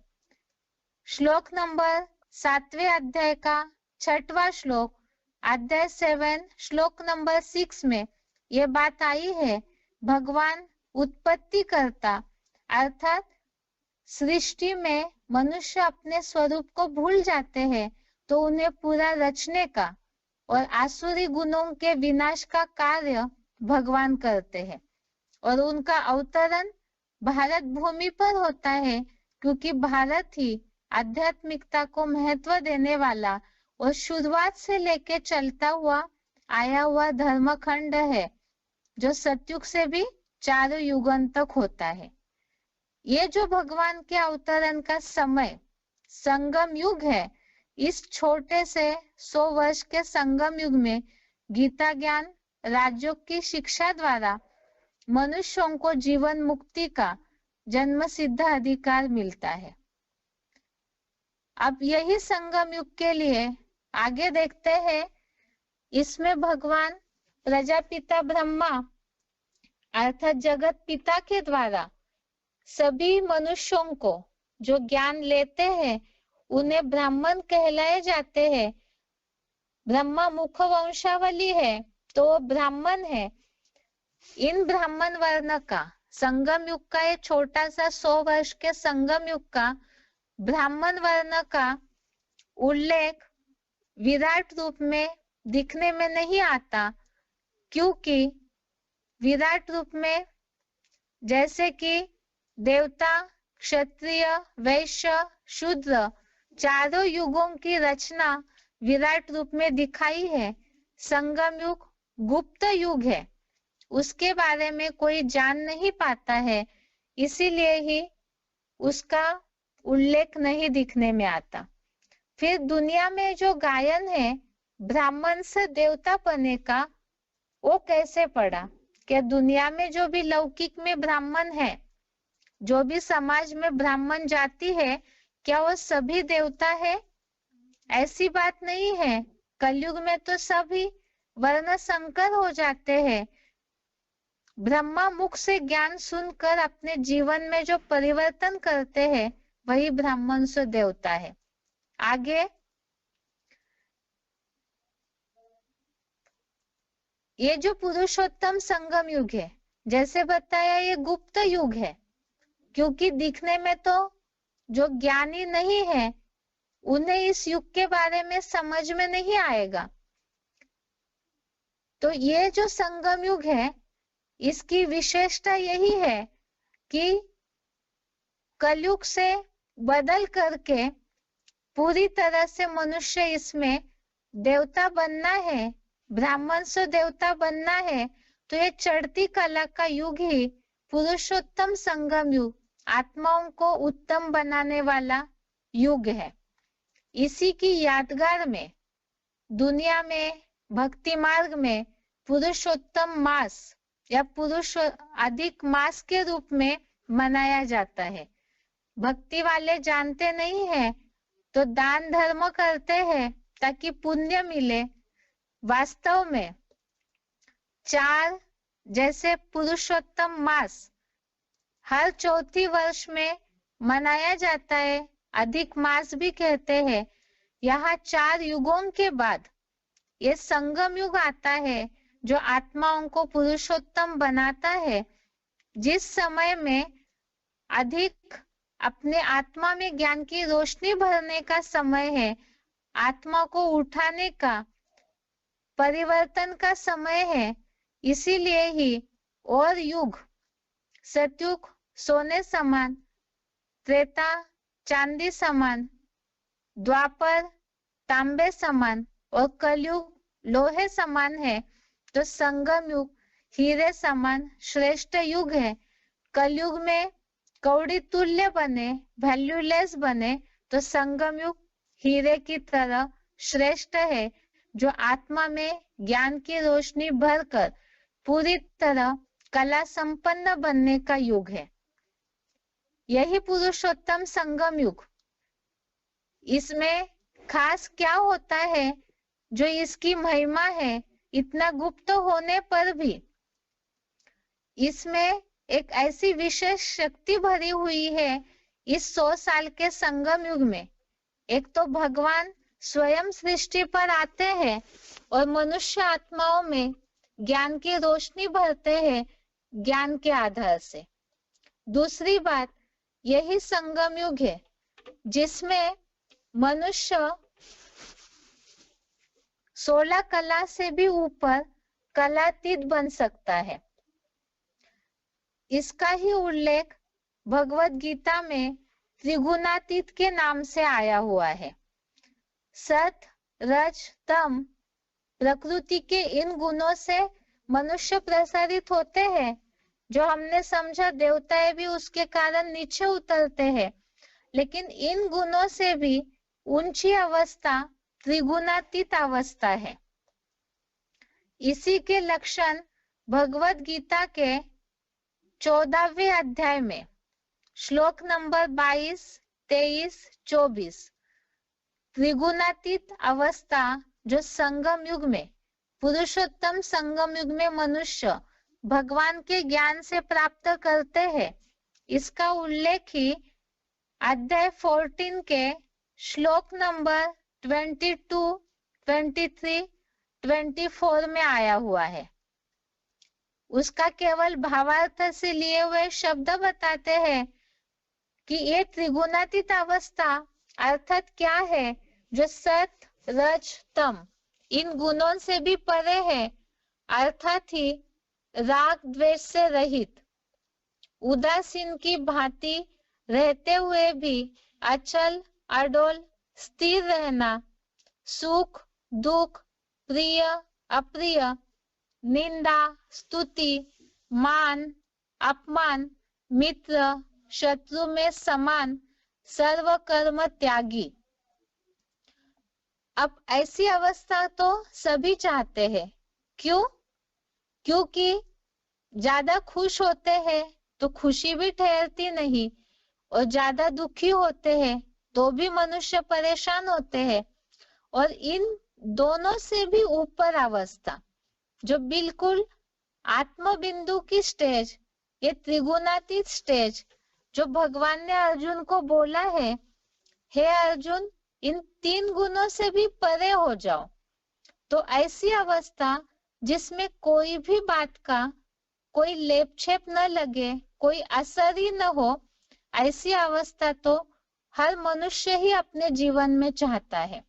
श्लोक नंबर 7वें अध्याय का 6वां श्लोक, अध्याय 7 श्लोक नंबर 6 में ये बात आई है। भगवान उत्पत्तिकर्ता अर्थात सृष्टि में मनुष्य अपने स्वरूप को भूल जाते हैं तो उन्हें पूरा रचने का और आसुरी गुणों के विनाश का कार्य भगवान करते हैं। और उनका अवतरण भारत भूमि पर होता है, क्योंकि भारत ही आध्यात्मिकता को महत्व देने वाला और शुरुआत से लेके चलता हुआ आया हुआ धर्मखंड है, जो सतयुग से भी 4 युगों तक होता है। ये जो भगवान के अवतरण का समय संगम युग है, इस छोटे से 100 वर्ष के संगम युग में गीता ज्ञान राजयोग की शिक्षा द्वारा मनुष्यों को जीवन मुक्ति का जन्म सिद्ध अधिकार मिलता है। अब यही संगम युग के लिए आगे देखते हैं। इसमें भगवान प्रजापिता ब्रह्मा अर्थात जगत पिता के द्वारा सभी मनुष्यों को जो ज्ञान लेते हैं उन्हें ब्राह्मण कहलाए जाते हैं। ब्रह्मा मुख वंशावली है तो वो ब्राह्मण है। इन ब्राह्मण वर्ण का संगम युग का, ये छोटा सा 100 वर्ष के संगम युग का ब्राह्मण वर्ण का उल्लेख विराट रूप में दिखने में नहीं आता, क्योंकि विराट रूप में जैसे कि देवता, क्षत्रिय, वैश्य, शूद्र 4 युगों की रचना विराट रूप में दिखाई है। संगम युग गुप्त युग है, उसके बारे में कोई जान नहीं पाता है, इसीलिए ही उसका उल्लेख नहीं दिखने में आता। फिर दुनिया में जो गायन है ब्राह्मण से देवता बने का, वो कैसे पड़ा? क्या दुनिया में जो भी लौकिक में ब्राह्मण है, जो भी समाज में ब्राह्मण जाति है, क्या वो सभी देवता है? ऐसी बात नहीं है। कलयुग में तो सभी वर्ण संकर हो जाते हैं। ब्रह्मा मुख से ज्ञान सुनकर अपने जीवन में जो परिवर्तन करते हैं वही ब्राह्मण से देवता है। आगे ये जो पुरुषोत्तम संगम युग है, जैसे बताया ये गुप्त युग है, क्योंकि दिखने में तो जो ज्ञानी नहीं है उन्हें इस युग के बारे में समझ में नहीं आएगा। तो ये जो संगम युग है इसकी विशेषता यही है कि कलयुग से बदल करके पूरी तरह से मनुष्य इसमें देवता बनना है, ब्राह्मण से देवता बनना है। तो ये चढ़ती कला का युग ही पुरुषोत्तम संगम युग, आत्माओं को उत्तम बनाने वाला युग है। इसी की यादगार में दुनिया में भक्ति मार्ग में पुरुषोत्तम मास या पुरुष अधिक मास के रूप में मनाया जाता है। भक्ति वाले जानते नहीं है तो दान धर्म करते हैं ताकि पुण्य मिले। वास्तव में 4 जैसे पुरुषोत्तम मास हर चौथी वर्ष में मनाया जाता है, अधिक मास भी कहते हैं। यहाँ 4 युगों के बाद ये संगम युग आता है जो आत्माओं को पुरुषोत्तम बनाता है। जिस समय में अधिक अपने आत्मा में ज्ञान की रोशनी भरने का समय है, आत्मा को उठाने का, परिवर्तन का समय है। इसीलिए ही और युग, सतयुग सोने समान, त्रेता चांदी समान, द्वापर तांबे समान और कलयुग लोहे समान है, तो संगम युग हीरे समान श्रेष्ठ युग है। कलयुग में कौड़ी तुल्य बने, वैल्यूलेस बने, तो संगम युग हीरे की तरह श्रेष्ठ है, जो आत्मा में ज्ञान की रोशनी भरकर पूरी तरह कला संपन्न बनने का युग है। यही पुरुषोत्तम संगम युग। इसमें खास क्या होता है जो इसकी महिमा है, इतना गुप्त होने पर भी इसमें एक ऐसी विशेष शक्ति भरी हुई है इस 100 साल के संगम युग में। एक तो भगवान स्वयं सृष्टि पर आते हैं और मनुष्य आत्माओं में ज्ञान की रोशनी भरते हैं ज्ञान के आधार से। दूसरी बात, यही संगम युग है जिसमें मनुष्य 16 कला से भी ऊपर कलातीत बन सकता है। इसका ही उल्लेख भगवत गीता में त्रिगुणातीत के नाम से आया हुआ है। सत, रज, तम प्रकृति के इन गुणों से मनुष्य प्रसारित होते हैं, जो हमने समझा देवताएं भी उसके कारण नीचे उतरते हैं। लेकिन इन गुणों से भी ऊंची अवस्था त्रिगुणातीत अवस्था है। इसी के लक्षण भगवत गीता के 14वें अध्याय में श्लोक नंबर 22, 23, 24 त्रिगुणातीत अवस्था जो संगम युग में, पुरुषोत्तम संगम युग में मनुष्य भगवान के ज्ञान से प्राप्त करते हैं, इसका उल्लेख ही अध्याय 14 के श्लोक नंबर 22, 23, 24 में आया हुआ है। उसका केवल भावार्थ से लिए हुए शब्द बताते हैं कि ये त्रिगुणातीत अवस्था अर्थात क्या है, जो सत, रज, तम इन गुणों से भी परे है, अर्थात ही राग द्वेष से रहित, उदासीन की भांति रहते हुए भी अचल अडोल स्थिर रहना, सुख दुख, प्रिय अप्रिय, निंदा स्तुति, मान अपमान, मित्र शत्रु में समान, सर्व कर्म त्यागी। अब ऐसी अवस्था तो सभी चाहते हैं। क्यों? क्योंकि ज्यादा खुश होते हैं तो खुशी भी ठहरती नहीं, और ज्यादा दुखी होते हैं तो भी मनुष्य परेशान होते हैं। और इन दोनों से भी ऊपर अवस्था जो बिल्कुल आत्म बिंदु की स्टेज, ये त्रिगुणातीत स्टेज, जो भगवान ने अर्जुन को बोला है, हे अर्जुन इन 3 गुणों से भी परे हो जाओ। तो ऐसी अवस्था जिसमें कोई भी बात का कोई लेप छेप न लगे, कोई असर ही न हो, ऐसी अवस्था तो हर मनुष्य ही अपने जीवन में चाहता है।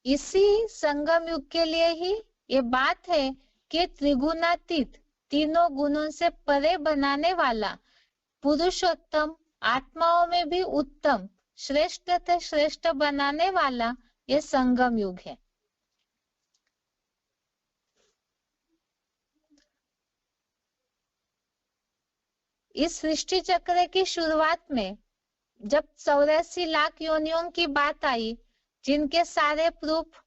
इसी संगम युग के लिए ही ये बात है कि त्रिगुणातीत तीनों गुणों से परे बनाने वाला पुरुषोत्तम, आत्माओं में भी उत्तम, श्रेष्ठ से श्रेष्ठ बनाने वाला ये संगम युग है। इस सृष्टि चक्र की शुरुआत में जब 84 लाख योनियों की बात आई, जिनके सारे प्रूफ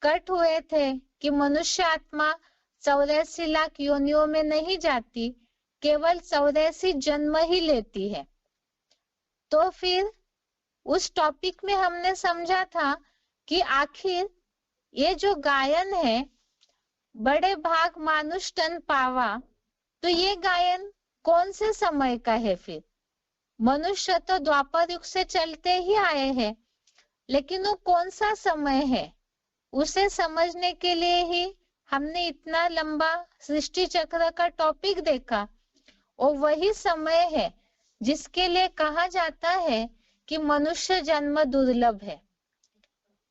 कट हुए थे कि मनुष्य आत्मा 84 लाख योनियों में नहीं जाती, केवल 84 जन्म ही लेती है। तो फिर उस टॉपिक में हमने समझा था कि आखिर ये जो गायन है, बड़े भाग मानुष तन पावा, तो ये गायन कौन से समय का है? फिर मनुष्य तो द्वापर युग से चलते ही आए हैं, लेकिन वो कौन सा समय है, उसे समझने के लिए ही हमने इतना लंबा सृष्टि चक्र का टॉपिक देखा, और वही समय है जिसके लिए कहा जाता है कि मनुष्य जन्म दुर्लभ है।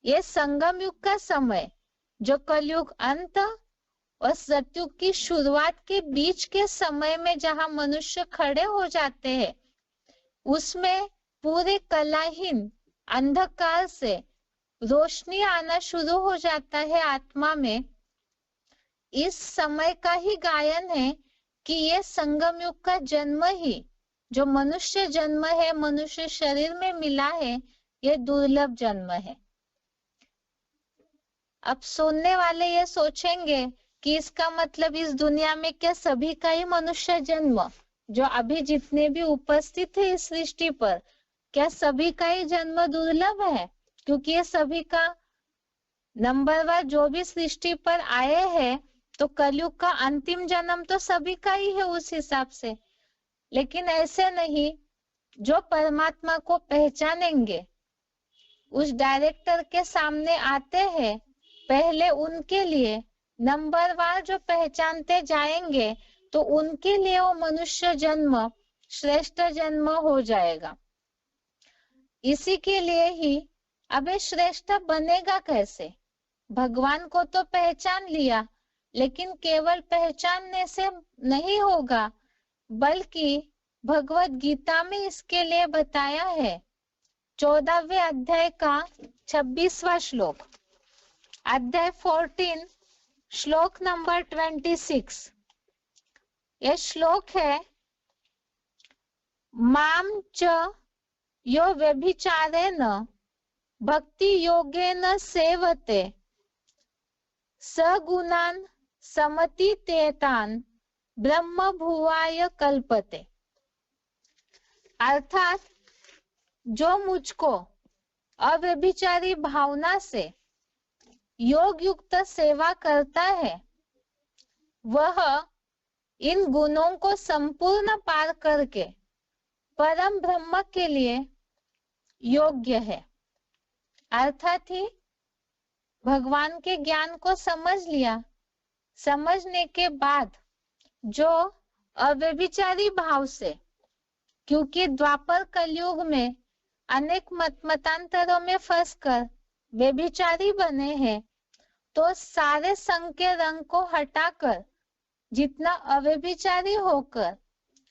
ये संगम युग का समय, जो कलयुग अंत और सतयुग की शुरुआत के बीच के समय में जहां मनुष्य खड़े हो जाते हैं, उसमें पूरे कलाहीन अंधकार से रोशनी आना शुरू हो जाता है आत्मा में। इस समय का ही गायन है कि ये संगम युग का जन्म ही, जो मनुष्य जन्म है, मनुष्य शरीर में मिला है, ये दुर्लभ जन्म है। अब सुनने वाले ये सोचेंगे कि इसका मतलब इस दुनिया में क्या सभी का ही मनुष्य जन्म, जो अभी जितने भी उपस्थित है इस सृष्टि पर, क्या सभी का ही जन्म दुर्लभ है? क्योंकि ये सभी का नंबरवार जो भी सृष्टि पर आए हैं, तो कलयुग का अंतिम जन्म तो सभी का ही है उस हिसाब से। लेकिन ऐसे नहीं, जो परमात्मा को पहचानेंगे, उस डायरेक्टर के सामने आते हैं, पहले उनके लिए नंबरवार जो पहचानते जाएंगे, तो उनके लिए वो मनुष्य जन्म श्रेष्ठ जन्म हो जाएगा। इसी के लिए ही अब ये श्रेष्ठ बनेगा कैसे? भगवान को तो पहचान लिया, लेकिन केवल पहचानने से नहीं होगा, बल्कि भगवत गीता में इसके लिए बताया है। 14वें अध्याय का 26वां श्लोक, अध्याय 14 श्लोक नंबर 26। यह श्लोक है, माम च यो व्यभिचारेण भक्ति योगेन सेवते सगुणान समतीतेतान ब्रह्म भुवाय कल्पते। अर्थात जो मुझको अव्यभिचारी भावना से योग युक्त सेवा करता है, वह इन गुणों को संपूर्ण पार करके परम ब्रह्म के लिए योग्य है। अर्थात ही भगवान के ज्ञान को समझ लिया, समझने के बाद जो अव्यभिचारी भाव से, क्योंकि द्वापर कलयुग में अनेक मतांतरों में फंसकर व्यभिचारी बने हैं, तो सारे संग के रंग को हटाकर जितना अव्यभिचारी होकर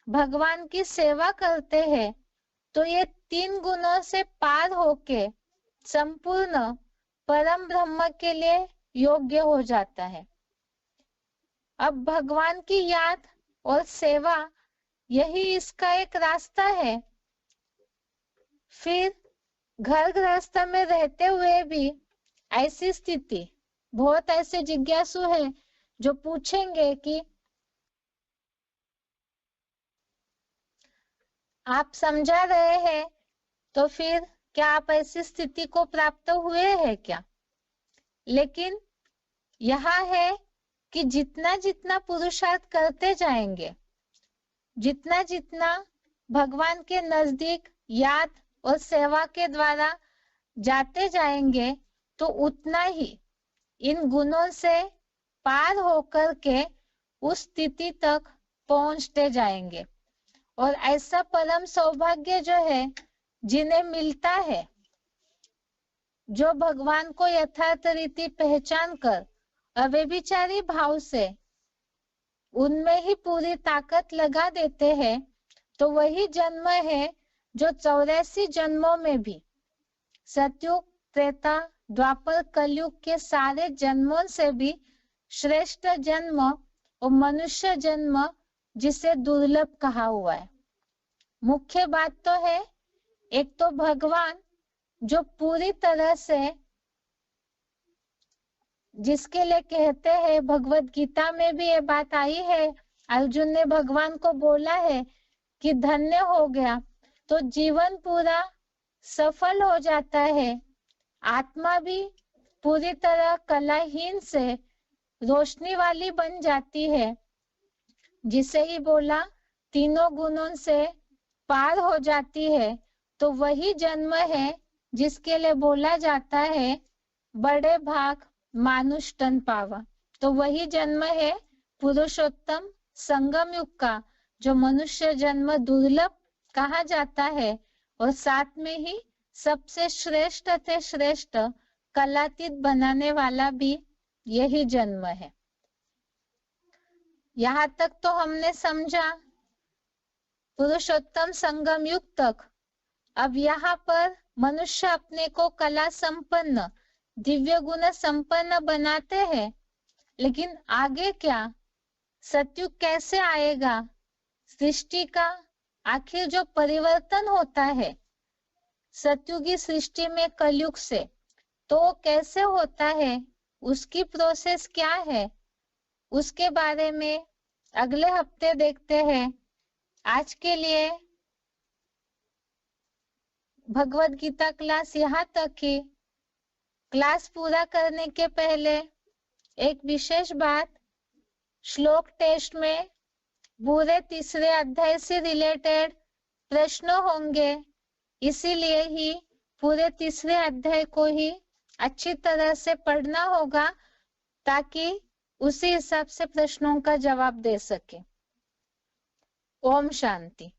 भगवान की सेवा करते हैं, तो ये 3 गुणों से पार होके संपूर्ण परम ब्रह्म के लिए योग्य हो जाता है। अब भगवान की याद और सेवा, यही इसका एक रास्ता है। फिर घर गृहस्थ में रहते हुए भी ऐसी स्थिति, बहुत ऐसे जिज्ञासु है जो पूछेंगे कि आप समझा रहे हैं, तो फिर क्या आप ऐसी स्थिति को प्राप्त हुए हैं क्या? लेकिन यहाँ है कि जितना जितना पुरुषार्थ करते जाएंगे, जितना जितना भगवान के नजदीक याद और सेवा के द्वारा जाते जाएंगे, तो उतना ही इन गुणों से पार होकर के उस स्थिति तक पहुंचते जाएंगे। और ऐसा परम सौभाग्य जो है, जिन्हें मिलता है, जो भगवान को यथार्थ रीति पहचान कर अव्यभिचारी भाव से उनमें ही पूरी ताकत लगा देते हैं, तो वही जन्म है जो 84 जन्मों में भी सतयुग, त्रेता, द्वापर, कलयुग के सारे जन्मों से भी श्रेष्ठ जन्म और मनुष्य जन्म, जिसे दुर्लभ कहा हुआ है। मुख्य बात तो है, एक तो भगवान जो पूरी तरह से, जिसके लिए कहते हैं, भगवत गीता में भी ये बात आई है, अर्जुन ने भगवान को बोला है कि धन्य हो गया, तो जीवन पूरा सफल हो जाता है। आत्मा भी पूरी तरह कलाहीन से रोशनी वाली बन जाती है, जिसे ही बोला तीनों गुणों से पार हो जाती है। तो वही जन्म है जिसके लिए बोला जाता है, बड़े भाग मानुष तन पावा। तो वही जन्म है पुरुषोत्तम संगम युग का, जो मनुष्य जन्म दुर्लभ कहा जाता है और साथ में ही सबसे श्रेष्ठ से श्रेष्ठ कलातीत बनाने वाला भी यही जन्म है। यहाँ तक तो हमने समझा पुरुषोत्तम संगम युग तक। अब यहाँ पर मनुष्य अपने को कला संपन्न दिव्य गुण संपन्न बनाते हैं, लेकिन आगे क्या? सतयुग कैसे आएगा? सृष्टि का आखिर जो परिवर्तन होता है सतयुगी सृष्टि में कलयुग से, तो कैसे होता है, उसकी प्रोसेस क्या है, उसके बारे में अगले हफ्ते देखते हैं। आज के लिए भगवत गीता क्लास यहाँ तक ही। क्लास पूरा करने के पहले एक विशेष बात, श्लोक टेस्ट में पूरे तीसरे अध्याय से रिलेटेड प्रश्न होंगे, इसीलिए ही पूरे तीसरे अध्याय को ही अच्छी तरह से पढ़ना होगा ताकि उसी हिसाब से प्रश्नों का जवाब दे सके। ओम शांति।